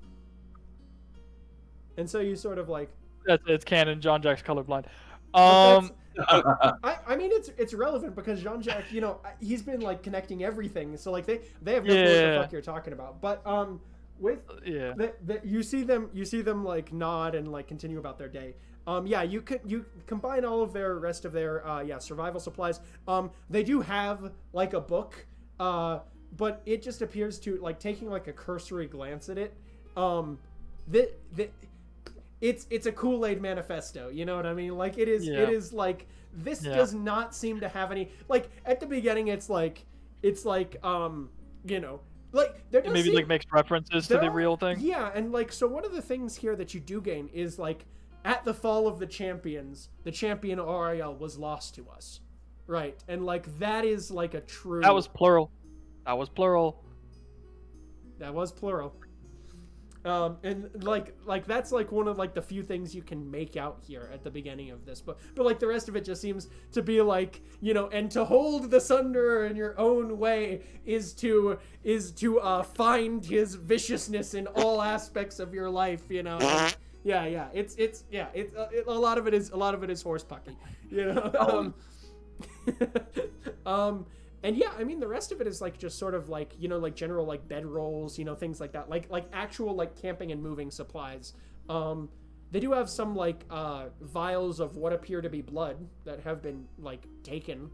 And so you sort of it's canon. John Jack's colorblind. I mean, it's relevant because Jean-Jacques, you know, he's been like connecting everything, so like they have no clue what the fuck you're talking about. But with you see them like nod and like continue about their day. You combine all of their rest of their survival supplies. They do have like a book, but it just appears to like taking like a cursory glance at it. It's a Kool-Aid manifesto, you know what I mean? Like it is like this does not seem to have any like at the beginning it's like you know, like there does maybe seem, like makes references to the real thing. Yeah, and like so one of the things here that you do gain is like at the fall of the champions, the champion Ariel was lost to us. Right. And like that is like a true That was plural. And like that's like one of like the few things you can make out here at the beginning of this book, but like the rest of it just seems to be like, you know, and to hold the Sunderer in your own way is to find his viciousness in all aspects of your life, you know. It's a lot of it is horse pucky, you know. And yeah, I mean the rest of it is like just sort of like, you know, like general like bedrolls, you know, things like that, like actual like camping and moving supplies. They do have some like vials of what appear to be blood that have been like taken.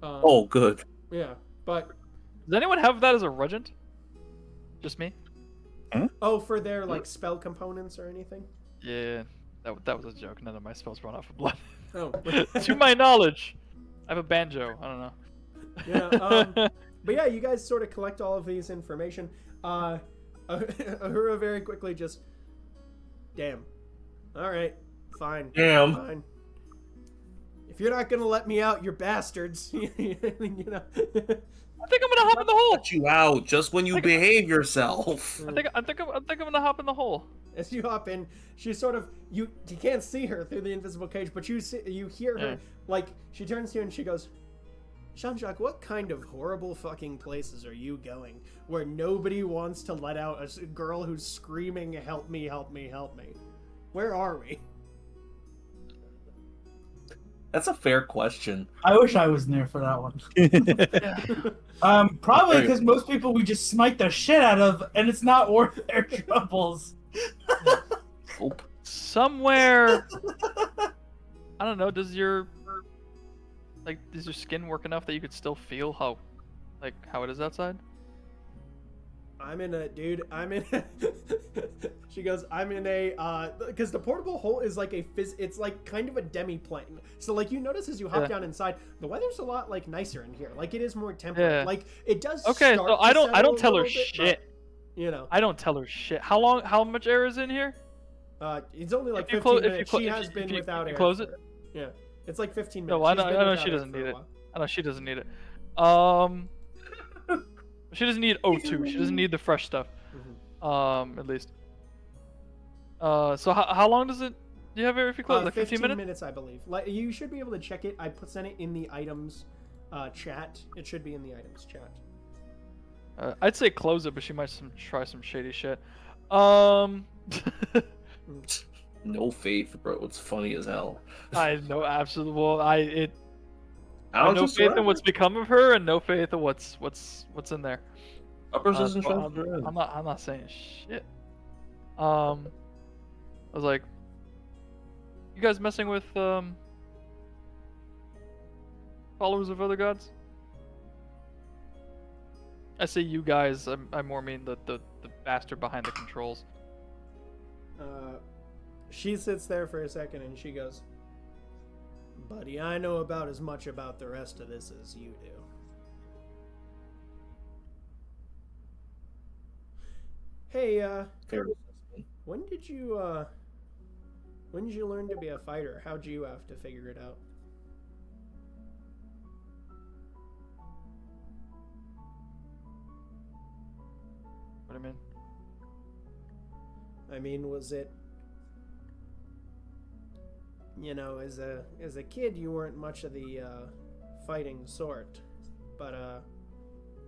Oh, good. Yeah, but does anyone have that as a regent? Just me? Huh? Oh, for their like spell components or anything? Yeah, that was a joke. None of my spells run off of blood. Oh. To my knowledge, I have a banjo. I don't know. Yeah, but yeah, you guys sort of collect all of these information. Ahura very quickly just, damn. All right, fine. Damn. Fine. If you're not gonna let me out, you're bastards. You know. I think I'm gonna hop in the hole. Let you out just when you behave yourself. I think I'm gonna hop in the hole. As you hop in, she sort of you can't see her through the invisible cage, but you hear her like she turns to you and she goes, Jean-Jacques, what kind of horrible fucking places are you going where nobody wants to let out a girl who's screaming, help me, help me, help me? Where are we? That's a fair question. I wish I was there for that one. Probably because most people we just smite the shit out of, and it's not worth their troubles. Nope. Somewhere, I don't know. Does your skin work enough that you could still feel how it is outside? She goes, I'm in a, because the portable hole is like it's like kind of a demi-plane. So like you notice as you hop down inside, the weather's a lot like nicer in here. Like it is more temperate. Yeah. Like it does. Okay, so I don't tell her shit. But, you know. I don't tell her shit. How much air is in here? It's only like 15 minutes. She has been without air. Close it? Yeah. It's like 15 minutes. No, I know she doesn't need it. I know she doesn't need it. She doesn't need O2. She doesn't need the fresh stuff. At least. So how long does it? Do you have it if you close? Like 15 minutes? minutes, I believe. Like you should be able to check it. I sent it in the items chat. It should be in the items chat. I'd say close it, but she might try some shady shit. No faith, bro. It's funny as hell. I know, absolutely. Well, I I'll no just faith in what's become of her, and no faith in what's in there. Uppers isn't I'm not saying shit. I was like, you guys messing with followers of other gods? I say you guys. I more mean the bastard behind the controls. She sits there for a second and she goes, buddy, I know about as much about the rest of this as you do. Hey, Fair. when did you learn to be a fighter? How'd you have to figure it out? What do you mean? I mean, was it, you know, as a kid you weren't much of the fighting sort, but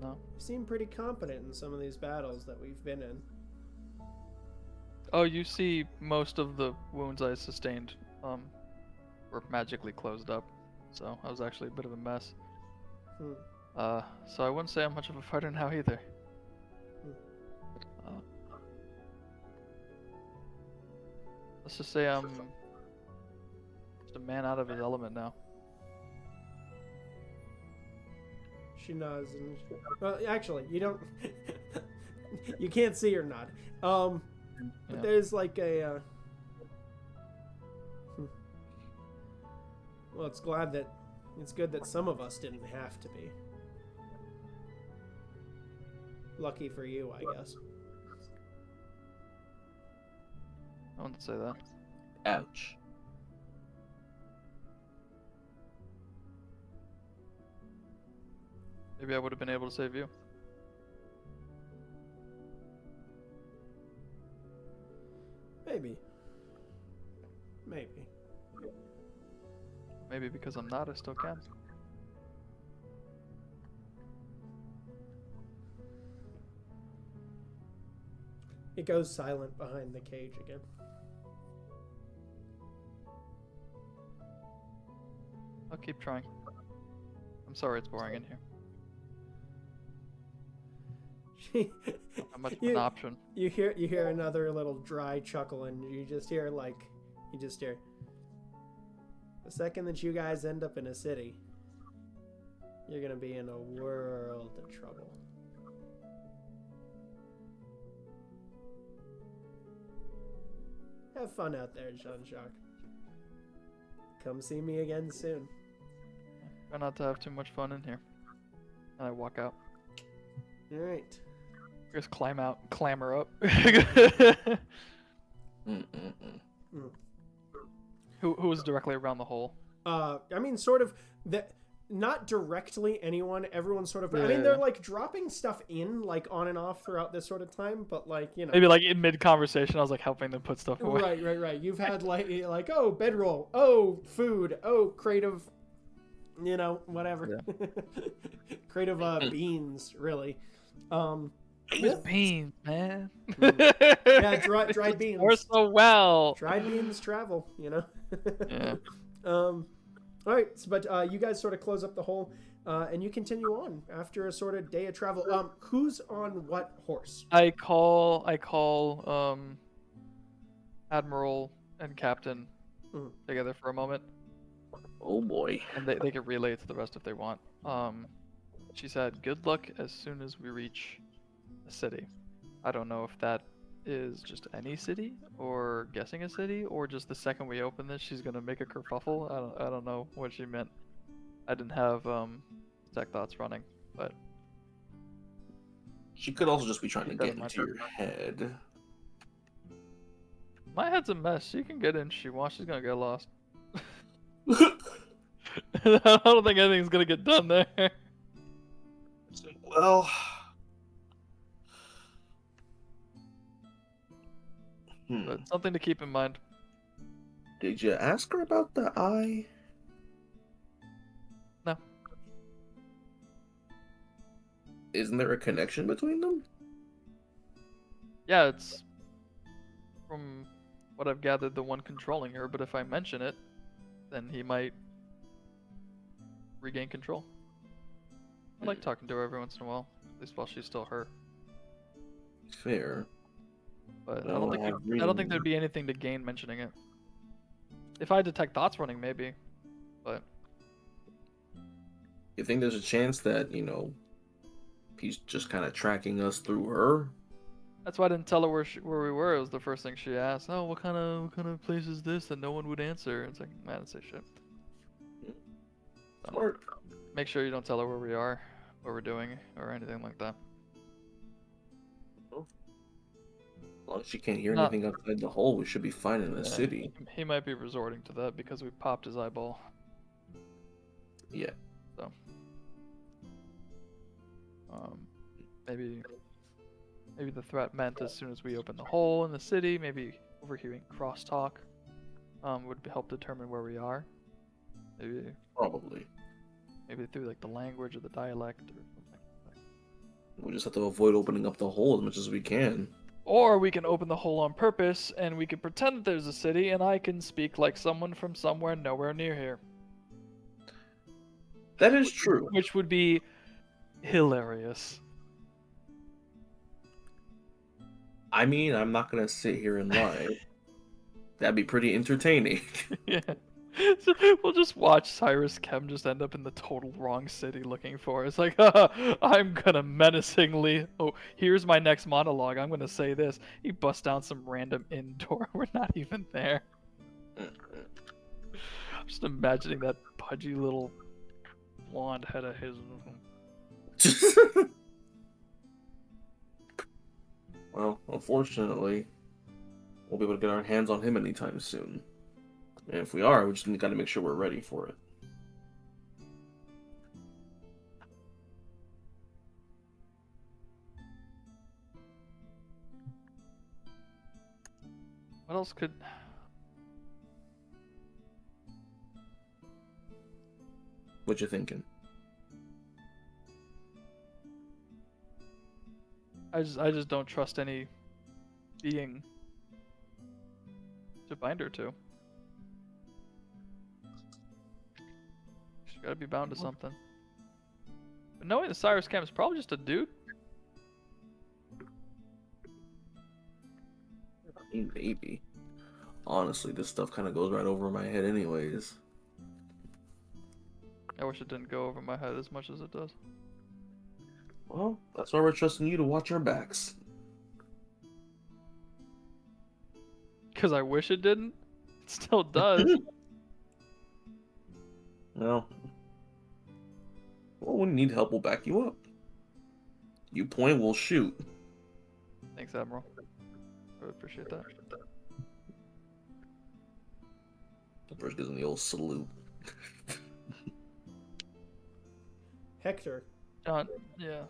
no, you seem pretty competent in some of these battles that we've been in. Oh, you see, most of the wounds I sustained were magically closed up. so I was actually a bit of a mess. Hmm. So I wouldn't say I'm much of a fighter now either. Let's just say I'm just a man out of his element now. She nods and well, actually, you don't. You can't see her nod. But there's like a. Well, it's good that some of us didn't have to be. Lucky for you, I guess. I wouldn't say that. Ouch. Maybe I would have been able to save you. Maybe. Maybe because I'm not, I still can. It goes silent behind the cage again. I'll keep trying. I'm sorry it's boring in here. Not much of an option. You hear another little dry chuckle, and you just hear the second that you guys end up in a city, you're gonna be in a world of trouble. Have fun out there, Jean-Jacques. Come see me again soon. Try not to have too much fun in here. And I walk out. Alright. Just clamber up. Who was directly around the hole? I mean, sort of not directly anyone. Everyone's sort of. Yeah. I mean, they're like dropping stuff in, like on and off throughout this sort of time. But like, you know, maybe like in mid conversation, I was like helping them put stuff away. Right. You've had like oh bedroll, oh food, oh crate of, you know, whatever. Yeah. Crate of beans, really. Beans, man. Yeah, dried beans. Or so well. Dried beans travel, you know. Yeah. All right, but you guys sort of close up the hole, and you continue on after a sort of day of travel. Who's on what horse? I call Admiral and Captain together for a moment. Oh boy. And they can relay it to the rest if they want. She said, "Good luck as soon as we reach the city." I don't know if that is just any city, or guessing a city, or just the second we open this, she's gonna make a kerfuffle. I don't know what she meant. I didn't have tech thoughts running, but she could also just be trying to get into your head. My head's a mess. She can get in if she wants. She's gonna get lost. I don't think anything's gonna get done there. Well, but something to keep in mind. Did you ask her about the eye? No. Isn't there a connection between them? Yeah, it's from what I've gathered the one controlling her, but if I mention it, then he might regain control. I like talking to her every once in a while, at least while she's still her. Fair. But I don't think there'd be anything to gain mentioning it. If I detect thoughts running, maybe. But you think there's a chance that, you know, he's just kind of tracking us through her? That's why I didn't tell her where we were. It was the first thing she asked. Oh, what kind of place is this? And no one would answer. It's like, man, I didn't say shit. Smart. Make sure you don't tell her where we are, what we're doing, or anything like that. As long as she can't hear anything outside the hole, we should be fine in the city. He might be resorting to that because we popped his eyeball. Yeah. So, maybe the threat meant as soon as we open the hole in the city, maybe overhearing crosstalk would help determine where we are. Maybe. Probably. Maybe through like the language or the dialect or something. We just have to avoid opening up the hole as much as we can. Or we can open the hole on purpose, and we can pretend that there's a city, and I can speak like someone from somewhere nowhere near here. That is true. Which would be hilarious. I mean, I'm not gonna sit here and lie. That'd be pretty entertaining. Yeah. So we'll just watch Cyrus Kem just end up in the total wrong city looking for it. It's like, I'm gonna menacingly. Oh, here's my next monologue. I'm gonna say this. He busts down some random inn door. We're not even there. I'm just imagining that pudgy little blonde head of his. Well, unfortunately, we'll be able to get our hands on him anytime soon. And if we are, we just got to make sure we're ready for it. What else could? What you thinking? I just don't trust any being to bind her to. She's gotta be bound to something. But knowing the Cyrus Camp is probably just a dude. I mean, maybe. Honestly, this stuff kind of goes right over my head anyways. I wish it didn't go over my head as much as it does. Well, that's why we're trusting you to watch our backs. Because I wish it didn't. It still does. Well, when you need help, we'll back you up. You point, we'll shoot. Thanks, Admiral. I would appreciate that. First gives him the old salute. Hector. John, yeah.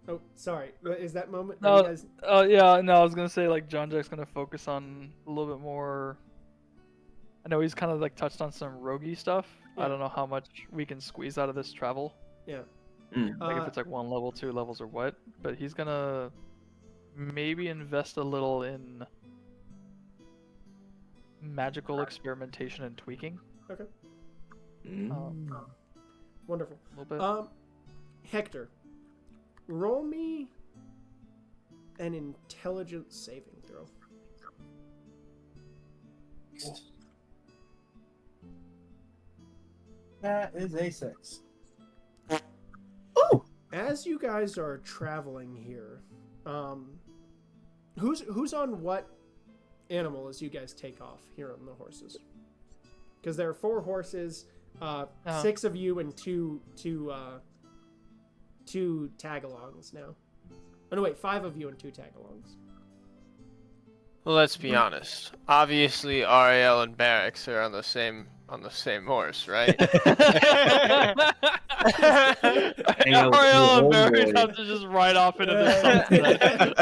Oh, sorry. Is that moment? No, Guys... yeah, no, I was gonna say like John Jack's gonna focus on a little bit more. I know he's kind of like touched on some roguey stuff. Yeah. I don't know how much we can squeeze out of this travel. Yeah. Like if it's like 1 level, 2 levels, or what. But he's gonna maybe invest a little in magical experimentation and tweaking. Okay. Wonderful. A little bit. Hector, roll me an intelligence saving throw. That is a 6. Oh! As you guys are traveling here, who's on what animal as you guys take off here on the horses? Because there are 4 horses, 6 of you and two tagalongs now. Oh no, wait, 5 of you and 2 tagalongs. Well, let's be honest. Obviously, Ariel and Barracks are on the same horse, right? Ariel and Barracks have to just ride off into the sunset.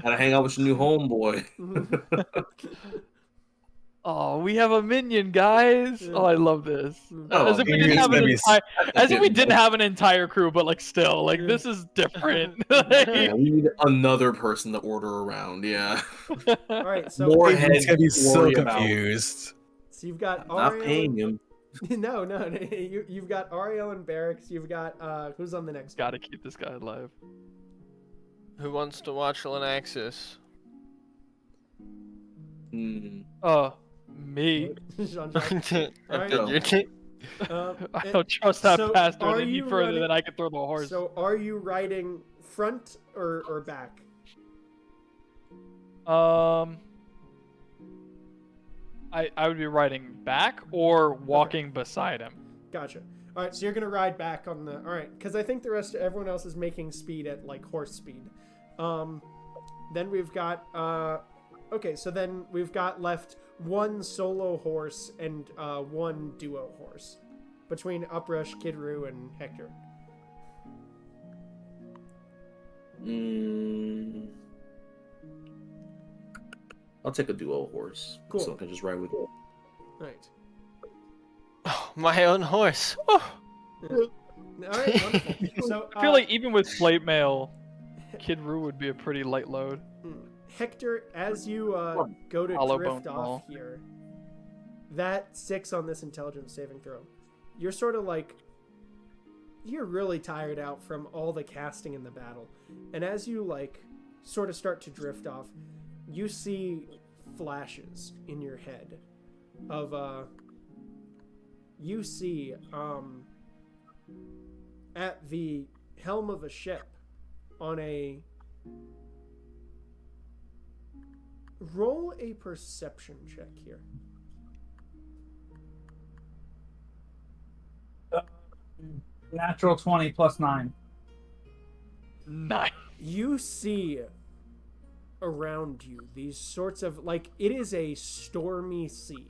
Gotta hang out with your new homeboy. Oh, we have a minion, guys! Oh, I love this. Oh, as if we didn't have an entire crew, but like still, like this is different. Yeah, we need another person to order around. Yeah. All right, so more He's heads gonna be to so worry about. confused. So you've got Not Ariel. paying him. No. You've got Ariel and Barracks. You've got who's on the next? Gotta keep this guy alive. Who wants to watch Lenaxis? Me. Jean-Jacques. All right. I don't trust that so bastard are any you further running- than I can throw the horse. So are you riding front or back? I would be riding back or walking beside him. Gotcha. All right, so you're gonna ride back on the. All right, because I think everyone else is making speed at like horse speed. Then we've got. Okay, so then we've got left 1 solo horse and 1 duo horse between Uprush, Kidru, and Hector. I'll take a duo horse. Cool. So I can just ride with you. Right. Oh, my own horse. Oh. Yeah. All right, wonderful. So I feel like even with plate mail, Kid Roo would be a pretty light load. Hector, as you go to Hollow drift bone off ball. here, that 6 on this intelligence saving throw, you're sort of like, you're really tired out from all the casting in the battle. And as you like sort of start to drift off, you see flashes in your head of you see at the helm of a ship on a roll a perception check here. Natural 20 plus 9. Nice. You see around you these sorts of, like, it is a stormy sea.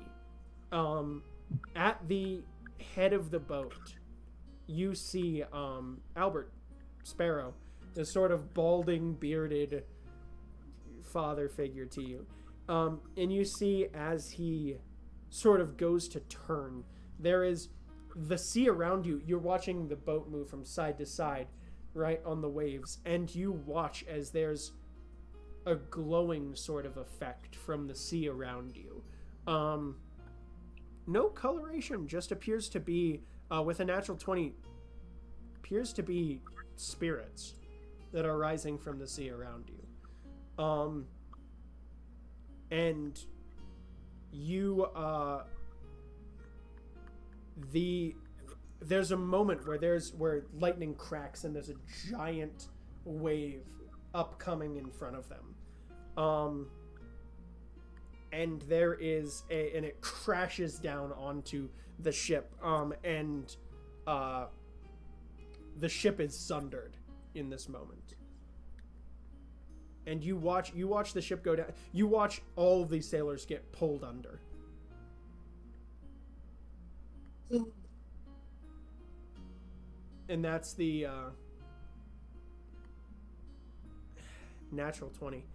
At the head of the boat, you see Albert Sparrow, this sort of balding, bearded father figure to you. And you see as he sort of goes to turn, there is the sea around you. You're watching the boat move from side to side, right, on the waves, and you watch as there's a glowing sort of effect from the sea around you. No coloration, just appears to be, with a natural 20, appears to be spirits that are rising from the sea around you. And you, there's a moment where lightning cracks and there's a giant wave upcoming in front of them. And there is and it crashes down onto the ship. And the ship is sundered in this moment. And you watch the ship go down. You watch all of these sailors get pulled under. And that's the natural 20.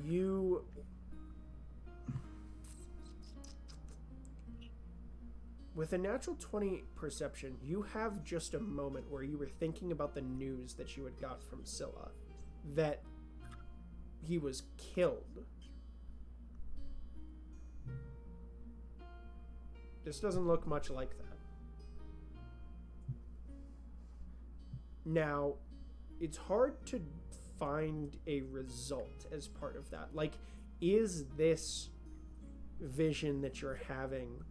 You with a natural 20 perception, you have just a moment where you were thinking about the news that you had got from Scylla, that he was killed. This doesn't look much like that. Now, it's hard to find a result as part of that. Like, is this vision that you're having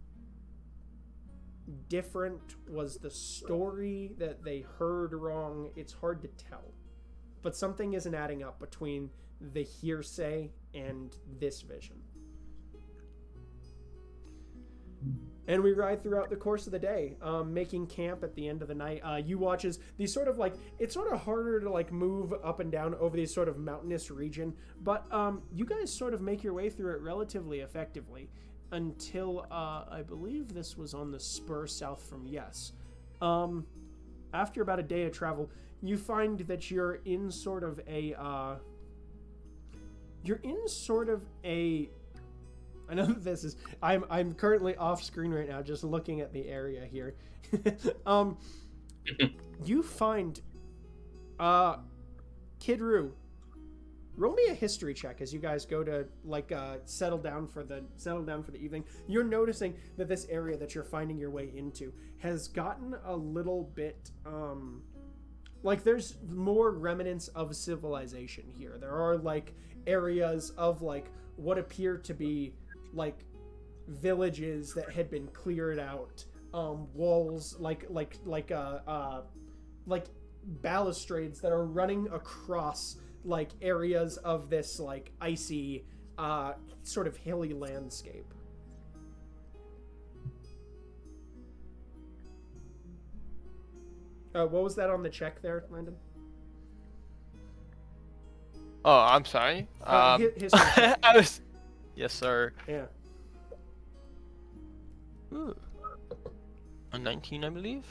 different? Was the story that they heard wrong? It's hard to tell. But something isn't adding up between the hearsay and this vision. And we ride throughout the course of the day, making camp at the end of the night. You watch as these sort of like, it's sort of harder to like move up and down over these sort of mountainous region, but you guys sort of make your way through it relatively effectively until I believe this was on the spur south from Yes. After about a day of travel, you find that you're in sort of a I know that this is... I'm currently off screen right now, just looking at the area here. You find... Kid Roo, roll me a history check as you guys go to, like, settle down for the evening. You're noticing that this area that you're finding your way into has gotten a little bit... like, there's more remnants of civilization here. There are, like, areas of, like, what appear to be... like villages that had been cleared out, walls, like balustrades that are running across like areas of this like icy sort of hilly landscape. What was that on the check there, Landon? Oh, I'm sorry. History. I was... Yes, sir. Yeah. Ooh. A 19, I believe.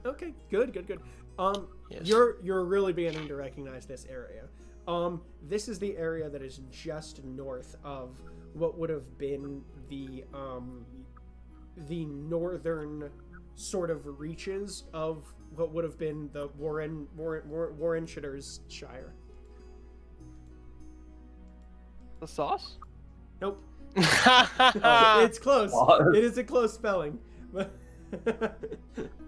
Okay, good. Yes. You're really beginning to recognize this area. This is the area that is just north of what would have been the northern sort of reaches of what would have been the Warrenshires Shire. The sauce? Nope. It's close. What? It is a close spelling. But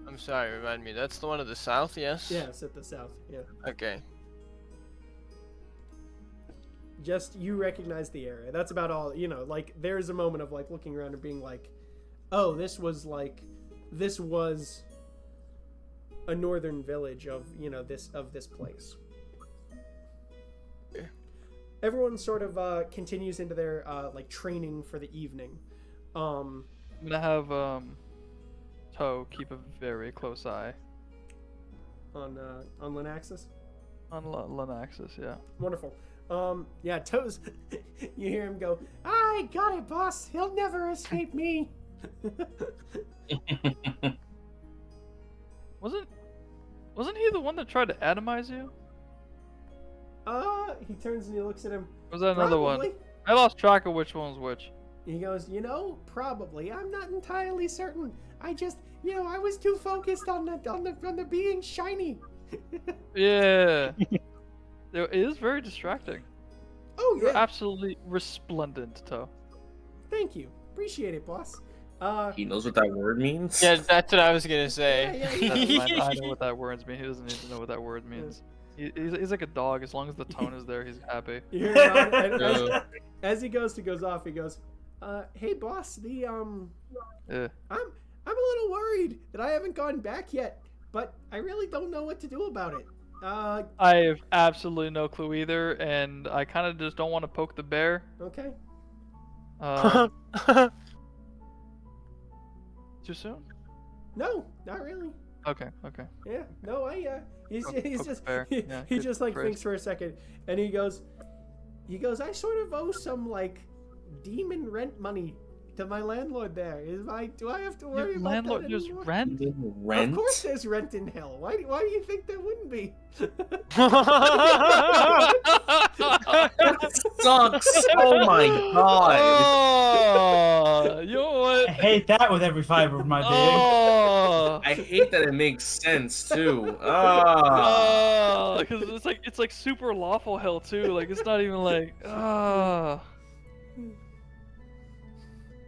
I'm sorry, remind me. That's the one to the south, yes? yes, at the south. Yeah. Okay. Just you recognize the area. That's about all. You know, like there's a moment of like looking around and being like, "Oh, this was a northern village of this place." Everyone sort of continues into their like training for the evening. I'm gonna have Toe keep a very close eye On Linaxis. on Linaxis. Yeah. Wonderful. Yeah, Toes. You hear him go, "I got it, boss. He'll never escape me." Wasn't he the one that tried to atomize you? He turns and he looks at him. Or was that another Probably. one? I lost track of which one's which. He goes, probably. I'm not entirely certain. I just, I was too focused on the being shiny. Yeah. It is very distracting. Oh You're yeah. absolutely resplendent, Toe. Thank you. Appreciate it, boss. He knows what that word means? Yeah, that's what I was gonna say. Yeah. I know what that word means. He doesn't need to know what that word means. He's like a dog. As long as the tone is there, he's happy. You hear him, and as he goes off, he goes, "Hey, boss. I'm a little worried that I haven't gone back yet, but I really don't know what to do about it." I have absolutely no clue either, and I kind of just don't want to poke the bear. Okay. Too soon? No, not really. Okay. Yeah. No, he's Poke just the bear. he Yeah, just good like phrase. thinks for a second, and he goes, "I sort of owe some like demon rent money to my landlord there. Do I have to worry about Landlord, that there's anymore?" rent? Rent? Of course there's rent in hell. Why do you think there wouldn't be? That sucks! Oh my god! Oh, you know what? I hate that with every fiber of my being. Oh, I hate that it makes sense too. because it's like super lawful hell too. Like it's not even like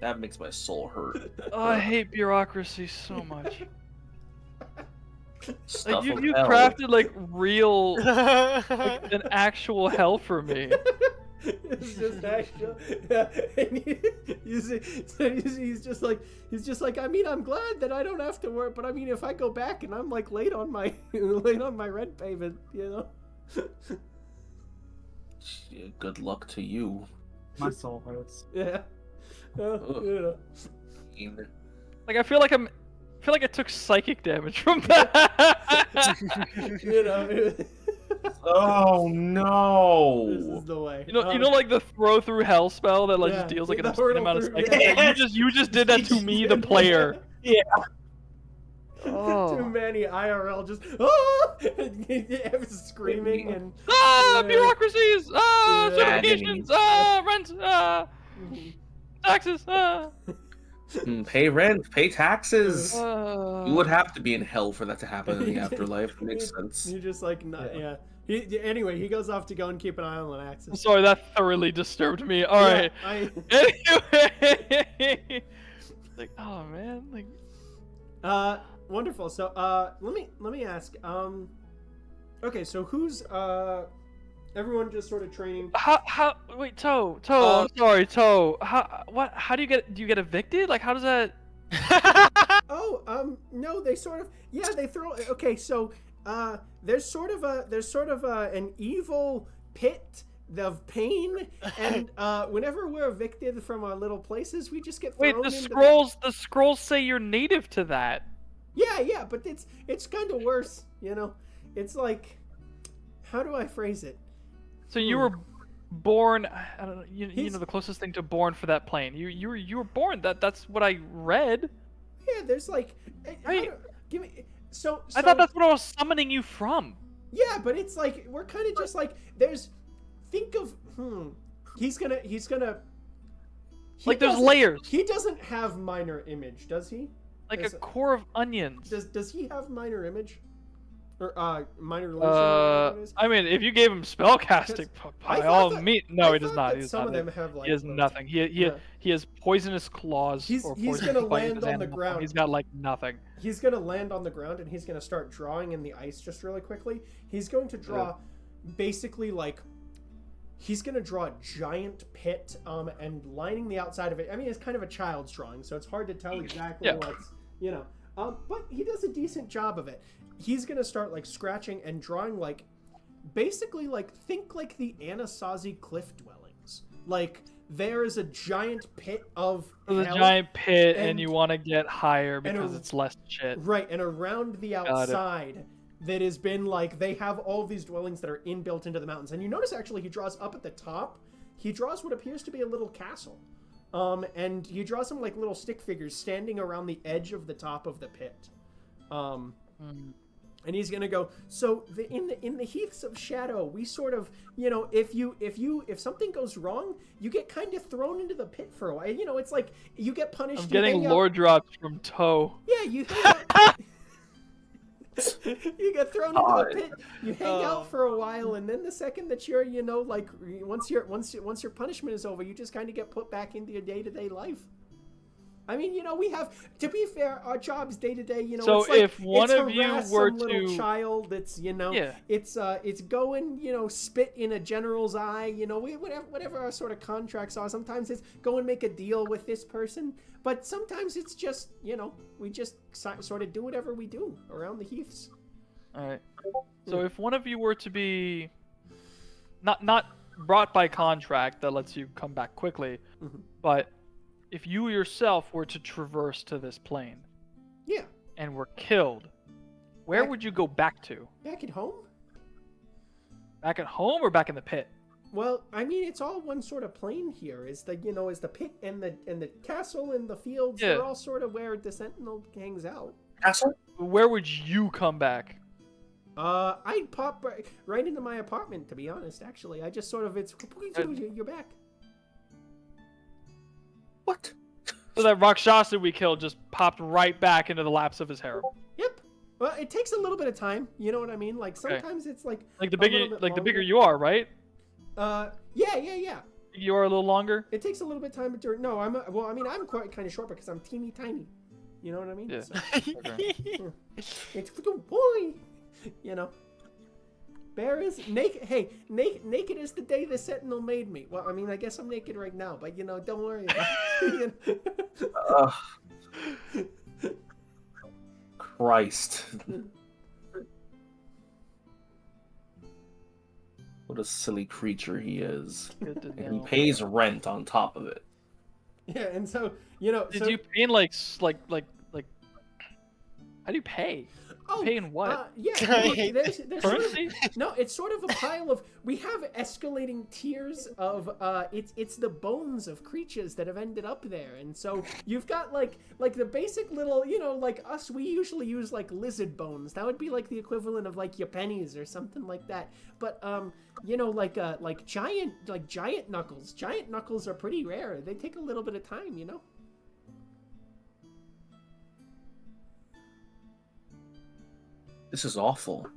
That makes my soul hurt. I hate bureaucracy so much. Stuff Like of you hell. crafted like real, like an actual hell for me. It's just actual. Yeah, and he's just like, I mean, I'm glad that I don't have to work, but I mean, if I go back and I'm like late on my rent payment, Yeah, good luck to you. My soul hurts. Yeah. Ugh. Like I feel like I took psychic damage from that. Oh no! This is the way. You know, like the throw through hell spell that like Yeah, just deals like an the obscene amount of hurtle psychic. through- damage? You just did that to me, the player. Yeah. Oh. Too many IRL just screaming and Bureaucracies! Yeah. Certifications! Rent! Taxes! Pay rent, pay taxes. Uh, You would have to be in hell for that to happen in the afterlife. It makes sense. You're just like, yeah. Anyway, he goes off to go and keep an eye on I'm Linaxis. sorry, that thoroughly disturbed me. Alright. Anyway. Like, oh man. Like, Wonderful. So, let me ask. Okay, so who's everyone just sort of training? how wait, Toe, I'm sorry, Toe. How do you get evicted? Like how does that No, they sort of, they throw. Okay, so there's sort of an evil pit of pain, and whenever we're evicted from our little places, we just get thrown Wait, into the scrolls say you're native to that. Yeah, but it's kind of worse, It's like, how do I phrase it? So you were born. I don't know. You know the closest thing to born for that plane. You were born. That's what I read. Yeah, there's like, Right. give me. So I thought that's what I was summoning you from. Yeah, but it's like we're kind of just like there's. Think of He's gonna. Like there's layers. He doesn't have minor image, does he? Like a core of onions. Does he have minor image? Or minor illusion. Or whatever it is. I mean, if you gave him spellcasting, by all means, no, he does not. That He does some not. of them have like He has nothing. He has poisonous claws. He's poisonous gonna bite land his on the animal. ground. He's got like nothing. He's gonna land on the ground and he's gonna start drawing in the ice just really quickly. He's going to draw, basically like. He's going to draw a giant pit, and lining the outside of it. I mean, it's kind of a child's drawing, so it's hard to tell exactly what's, but he does a decent job of it. He's going to start, like, scratching and drawing, like, basically, like, think like the Anasazi cliff dwellings. Like, there is a giant pit of There's a giant pit, and you want to get higher because it's less shit. Right, and around the outside... that has been like they have all of these dwellings that are inbuilt into the mountains, and you notice actually he draws up at the top. He draws what appears to be a little castle, and he draws some like little stick figures standing around the edge of the top of the pit, and he's gonna go. So in the heaths of shadow, we sort of if something goes wrong, you get kind of thrown into the pit for a while. It's like you get punished. I'm getting lore drops from Toe. Yeah, you. You get thrown into the pit. You hang out for a while, and then the second that you're, like once your punishment is over, you just kind of get put back into your day-to-day life. I mean, we have, to be fair, our job's day to day. So it's like, if one of you were some little child, it's it's going, spit in a general's eye. Whatever our sort of contracts are. Sometimes it's go and make a deal with this person, but sometimes it's just we just sort of do whatever we do around the heaths. All right. So if one of you were to be not brought by contract that lets you come back quickly, but if you yourself were to traverse to this plane, and were killed, where would you go back to? Back at home? Back at home or back in the pit? Well, I mean, it's all one sort of plane here. Is the pit and the castle and the fields? Yeah. They're all sort of where the Sentinel hangs out. Castle? Where would you come back? I'd pop right into my apartment. To be honest, actually, I just sort of you're back. What? So that Rakshasa we killed just popped right back into the laps of his harem. Yep. Well, it takes a little bit of time. You know what I mean? Like sometimes it's like the bigger you are, right? Yeah. You are a little longer. It takes a little bit of time to. No, I'm quite kind of short because I'm teeny tiny. You know what I mean? Yeah. So, it's for the boy. Bear is naked. Hey, naked is the day the Sentinel made me. Well, I mean, I guess I'm naked right now, but don't worry about it. Christ. What a silly creature he is. And he pays rent on top of it. Yeah, and so, Did you pay in like how do you pay? Paying what? There's it's sort of a pile of. We have escalating tiers of. It's the bones of creatures that have ended up there, and so you've got like the basic little, like us. We usually use like lizard bones. That would be like the equivalent of like your pennies or something like that. But like giant knuckles. Giant knuckles are pretty rare. They take a little bit of time, This is awful.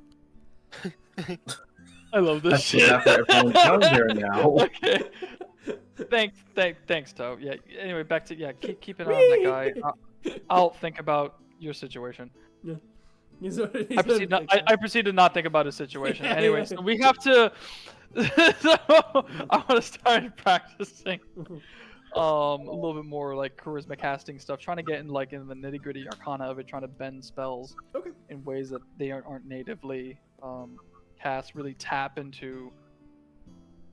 I love this shit. After everyone's down there now. Okay. Thanks, Toe. Yeah. Anyway, back to keep an eye on that guy. I'll think about your situation. Yeah. I proceed to not think about his situation. Anyway, so we have to. So I want to start practicing a little bit more like charisma casting stuff, trying to get in the nitty gritty arcana of it, trying to bend spells in ways that they aren't natively cast. Really tap into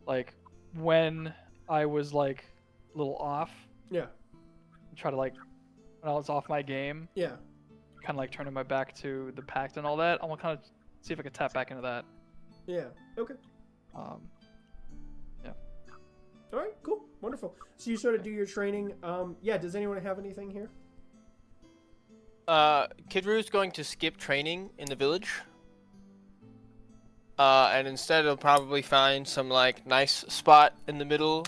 like when I was like a little off. Yeah. Try to when I was off my game. Yeah. Kind of turning my back to the pact and all that. I want to kind of see if I can tap back into that. Yeah. Okay. Yeah. All right. Cool. Wonderful. So you sort of do your training. Does anyone have anything here? Kidru's going to skip training in the village. And instead he'll probably find some nice spot in the middle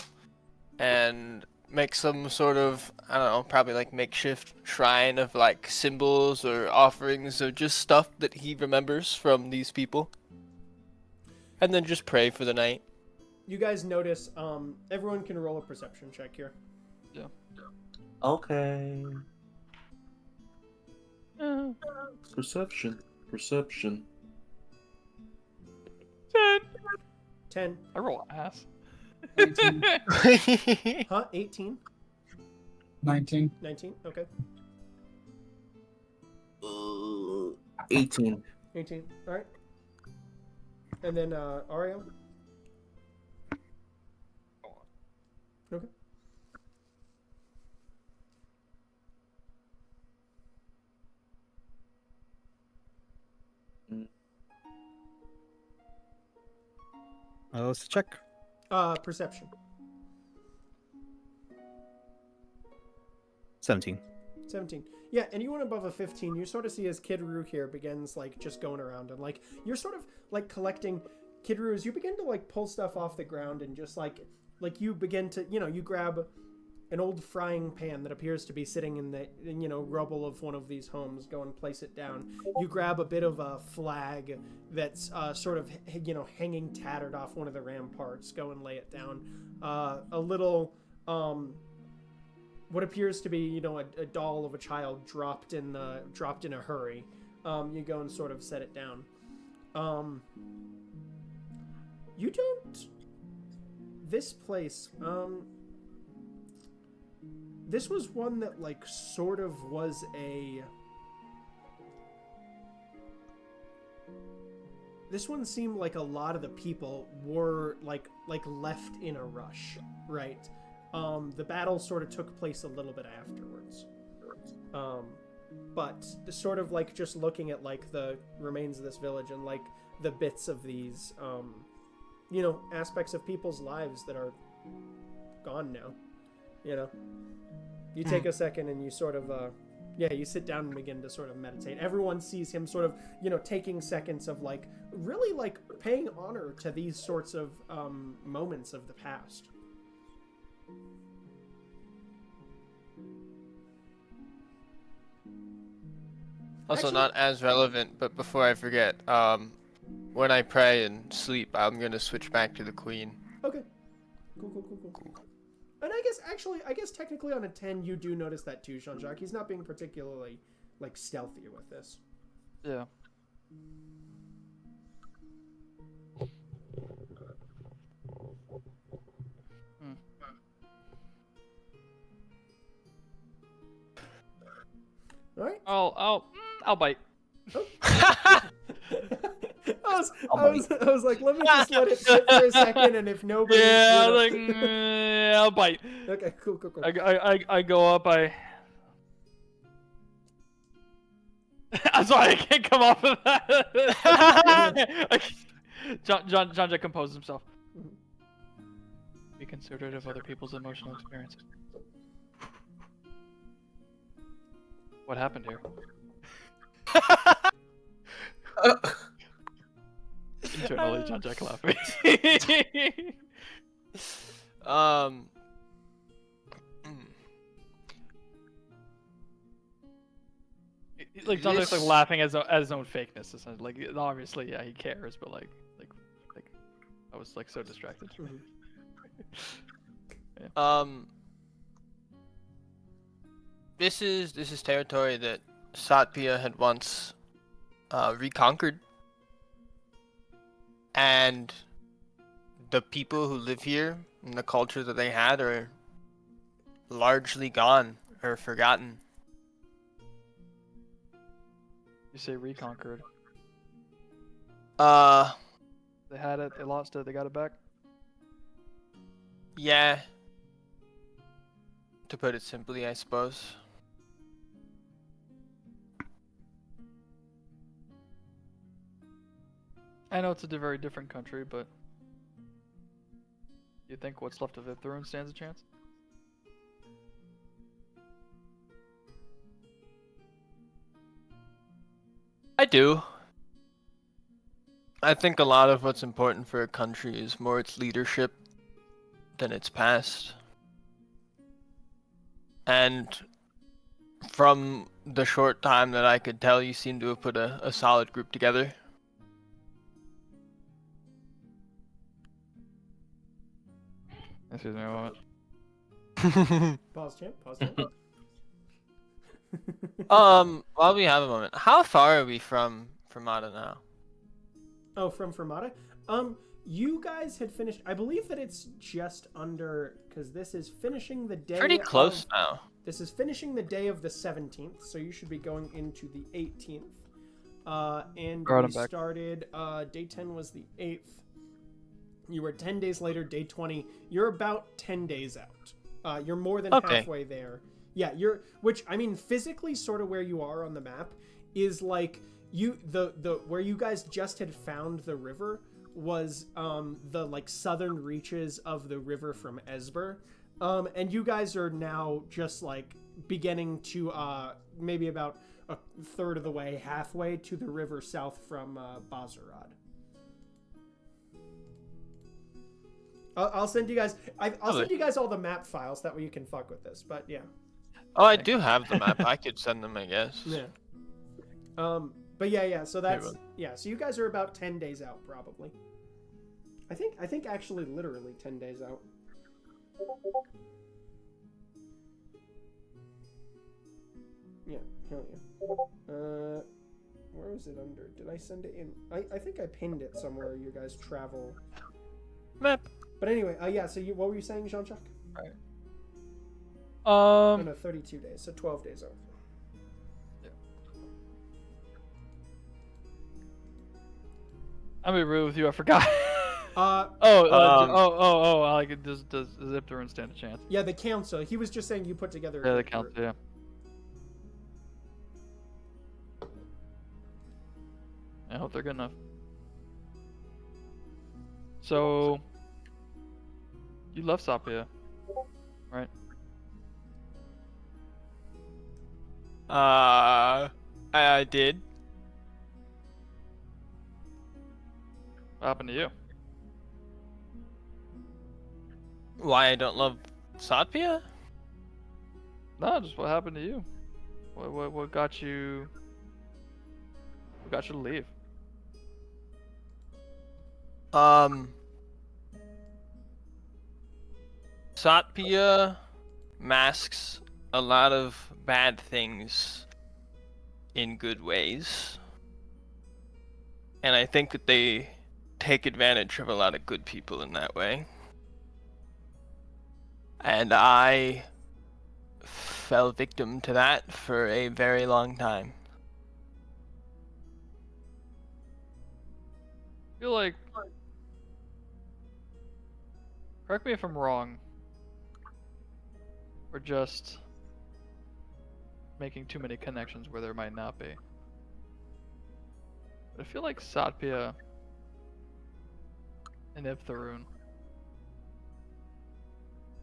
and make some sort of, I don't know, probably like makeshift shrine of like symbols or offerings or just stuff that he remembers from these people. And then just pray for the night. You guys notice, everyone can roll a perception check here. Yeah. Okay. Perception. 10. I roll ass. 18. Huh? 18? 19. 19? Okay. 18. 18. Alright. And then, Ariel? Okay. Let's check. Perception. 17. 17. Yeah, anyone above a 15, you sort of see as Kid Roo here begins, like, just going around and, like, you're sort of, like, collecting... Kid Roo, as you begin to, like, pull stuff off the ground and just, like you begin to, you grab an old frying pan that appears to be sitting in the, rubble of one of these homes, go and place it down. You grab a bit of a flag that's sort of, hanging tattered off one of the ramparts, go and lay it down. A little, what appears to be, a doll of a child dropped in a hurry. You go and sort of set it down. You don't... This place, this was one that, like, sort of was a... This one seemed like a lot of the people were, like left in a rush, right? The battle sort of took place a little bit afterwards. But sort of, like, just looking at, like, the remains of this village and, like, the bits of these, aspects of people's lives that are gone now, You take a second and you sort of, you sit down and begin to sort of meditate. Everyone sees him sort of, taking seconds of, like, really, like, paying honor to these sorts of moments of the past. Also, Actually- not as relevant, but before I forget, when I pray and sleep, I'm gonna switch back to the queen. Okay. Cool. And I guess technically on a 10, you do notice that too, Jean-Jacques. He's not being particularly, like, stealthy with this. Yeah. All right. I'll bite. I was like, let me just let it sit for a second, and if nobody... Yeah, I'll bite. Okay, cool. I go up, I'm sorry, I can't come off of that. John Jack composes himself. Be considerate of other people's emotional experiences. What happened here? Internally, John Jack laughing. Like John Jack's like laughing at his own fakeness. Like obviously, yeah, he cares, but like I was like so distracted. Yeah. This is territory that Satpia had once reconquered, and the people who live here and the culture that they had are largely gone or forgotten. You say reconquered? They had it, they lost it, they got it back? Yeah. To put it simply, I suppose. I know it's a very different country, but you think what's left of Ithurun stands a chance? I do. I think a lot of what's important for a country is more its leadership than its past. And from the short time that I could tell, you seem to have put a solid group together. Excuse me a moment. Pause, champ. Pause, champ. While we have a moment, how far are we from Fermata now? Oh, from Fermata? You guys had finished. I believe that it's just under, because this is finishing the day. Pretty close now. This is finishing the day of the 17th, so you should be going into the 18th. And we started. Day 10 was the 8th. You were 10 days later, day 20. You're about 10 days out. You're more than halfway there. Yeah, which I mean, physically, sort of where you are on the map is like the where you guys just had found the river was the like southern reaches of the river from Esber, and you guys are now just like beginning to maybe about a third of the way, halfway to the river south from Bazarad. I'll send you guys. I'll send you guys all the map files. That way you can fuck with this. But yeah. Oh, I do have the map. I could send them, I guess. Yeah. But yeah. So that's So you guys are about 10 days out, probably. I think actually literally 10 days out. Yeah. Hell yeah. Where was it under? Did I send it in? I think I pinned it somewhere. You guys travel. Map. But anyway, yeah. So what were you saying, Jean-Jacques? Right. No, 32 days. So 12 days out. Yeah. I'm gonna be rude with you. I forgot. Like does Ziptorun stand a chance? Yeah, the council. He was just saying you put together. Yeah, the council. Yeah. I hope they're good enough. So, you love Sapia, right? I did. What happened to you? Why I don't love Satpia? No, just what happened to you. What got you? What got you to leave? Satpia masks a lot of bad things in good ways. And I think that they take advantage of a lot of good people in that way. And I fell victim to that for a very long time. I feel like, correct me if I'm wrong, or just making too many connections where there might not be. But I feel like Satpia and Iptharun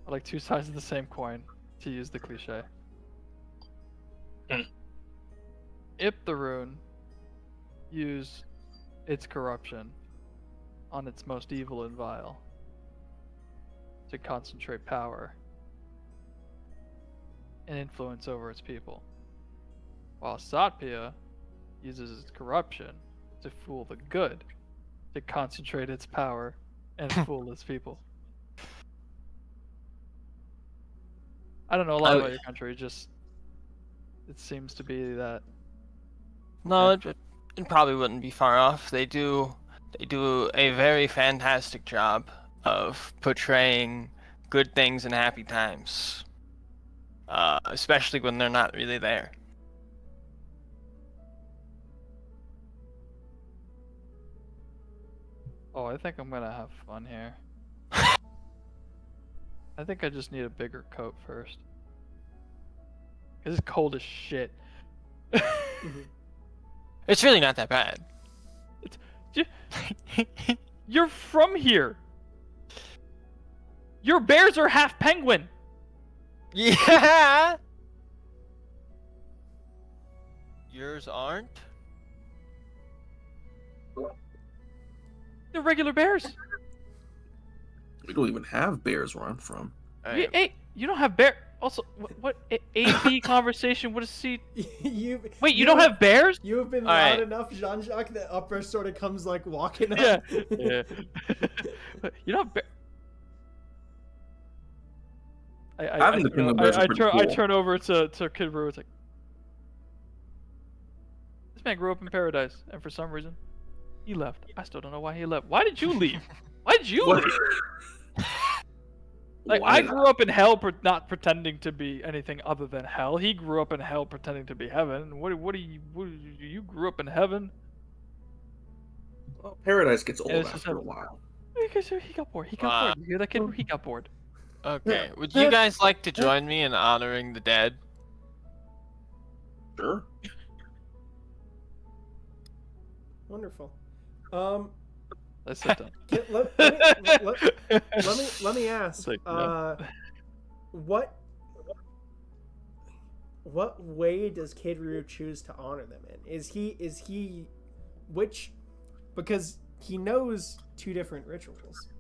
are like two sides of the same coin, to use the cliche. Iptharun used its corruption on its most evil and vile to concentrate power and influence over its people, while Satpia uses its corruption to fool the good, to concentrate its power and fool its people. I don't know a lot about your country, just it seems to be that. No, it probably wouldn't be far off. They do a very fantastic job of portraying good things and happy times, especially when they're not really there. Oh, I think I'm gonna have fun here. I think I just need a bigger coat first. It's cold as shit. It's really not that bad. You're from here. Your bears are half penguin. Yeah. Yours aren't? They're regular bears. We don't even have bears where I'm from. Hey, you don't have bear. Also, what AP conversation? What is C? Wait, you don't have bears? You have been All loud right. enough, Jean-Jacques, that Upper sort of comes like walking up. Yeah. You don't have bear. Having the penguin bears is pretty I cool. turn over to Kid Roo. It's like, this man grew up in paradise, and for some reason, he left. I still don't know why he left. Why did you leave? Why did you leave? Like, I grew up in hell, not pretending to be anything other than hell. He grew up in hell, pretending to be heaven. What do you grew up in heaven? Well, paradise gets old Yeah, it's just after a while. Because he got bored. He got bored. You hear that, Kid Roo? He got bored. Okay, would you guys like to join me in honoring the dead? Sure. Wonderful. Let's sit down. Let me ask. Like, no. What way does Kid Roo choose to honor them in? Is he which, because he knows two different rituals.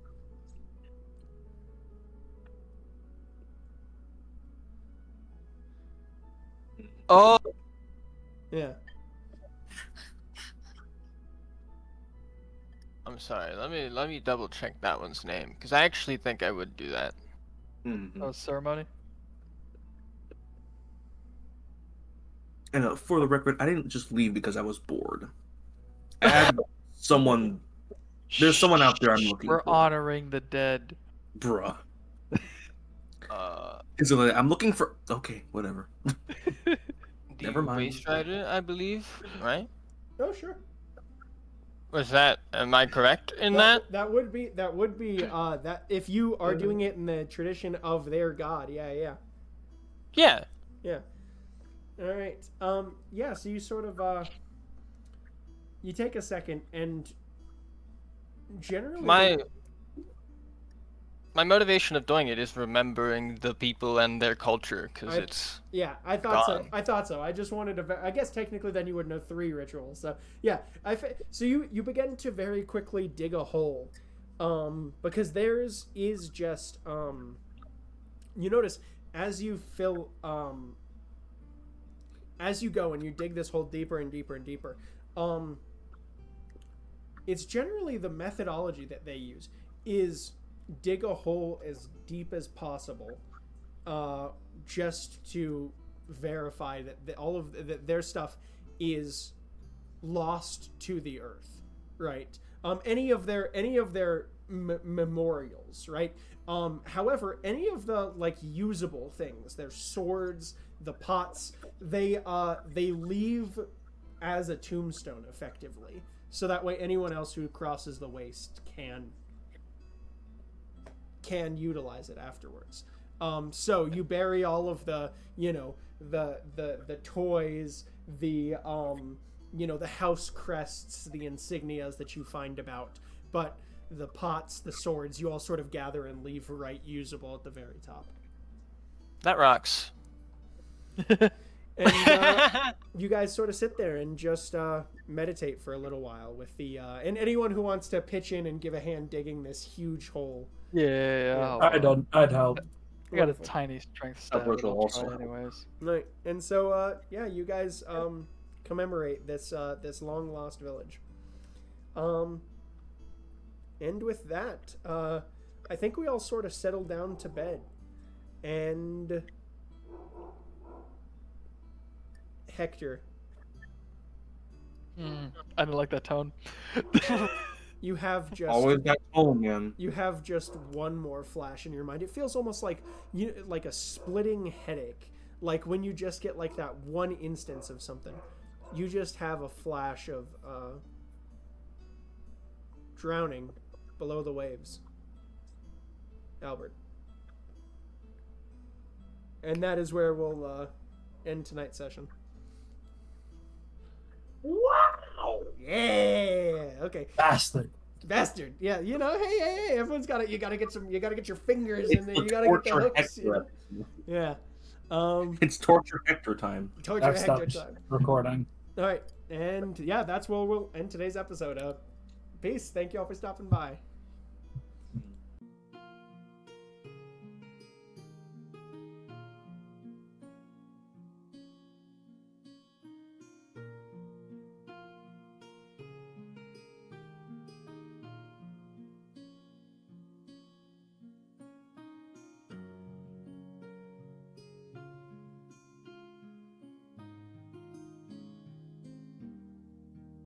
Oh, Yeah. I'm sorry. Let me double check that one's name because I actually think I would do that. Oh, ceremony. And for the record, I didn't just leave because I was bored. I had someone. There's someone out there I'm looking We're for. honoring the dead. Bruh. I'm looking for. Okay, whatever. Never mind. Waste Rider, I believe, right? Oh, sure. Was that? Am I correct in that? That would be that if you are doing it in the tradition of their god. Yeah. Yeah. All right. Yeah. So you sort of you take a second and generally My motivation of doing it is remembering the people and their culture because it's I thought gone. so. I thought so. I just wanted to. I guess technically, then you would know 3 rituals. So yeah, so you begin to very quickly dig a hole, because theirs is just you notice as you fill as you go and you dig this hole deeper and deeper and deeper, it's generally the methodology that they use is dig a hole as deep as possible, just to verify that all of their stuff is lost to the earth, right? Any of their memorials, right? However, any of the like usable things, their swords, the pots, they leave as a tombstone effectively, so that way anyone else who crosses the waste can utilize it afterwards. So you bury all of the, the toys, the the house crests, the insignias that you find about, but the pots, the swords, you all sort of gather and leave right usable at the very top. That rocks. And you guys sort of sit there and just meditate for a little while with the and anyone who wants to pitch in and give a hand digging this huge hole. Yeah. I'd help. I got a tiny strength stat. I'll try anyways. Right. And so you guys commemorate this this long lost village. And with that, I think we all sort of settle down to bed. And Hector, I don't like that tone. you have just Always got home, man. You have just one more flash in your mind. It feels almost like like a splitting headache, like when you just get like that one instance of something. You just have a flash of drowning below the waves, Albert. And that is where we'll end tonight's session. Wow! Yeah. Okay. Bastard. Yeah. Hey. Everyone's got it. You gotta get your fingers in there. You gotta get the hooks. Yeah. It's Torture Hector time. Torture I've Hector stopped time. recording. All right. And yeah, that's where we'll end today's episode. Peace. Thank you all for stopping by.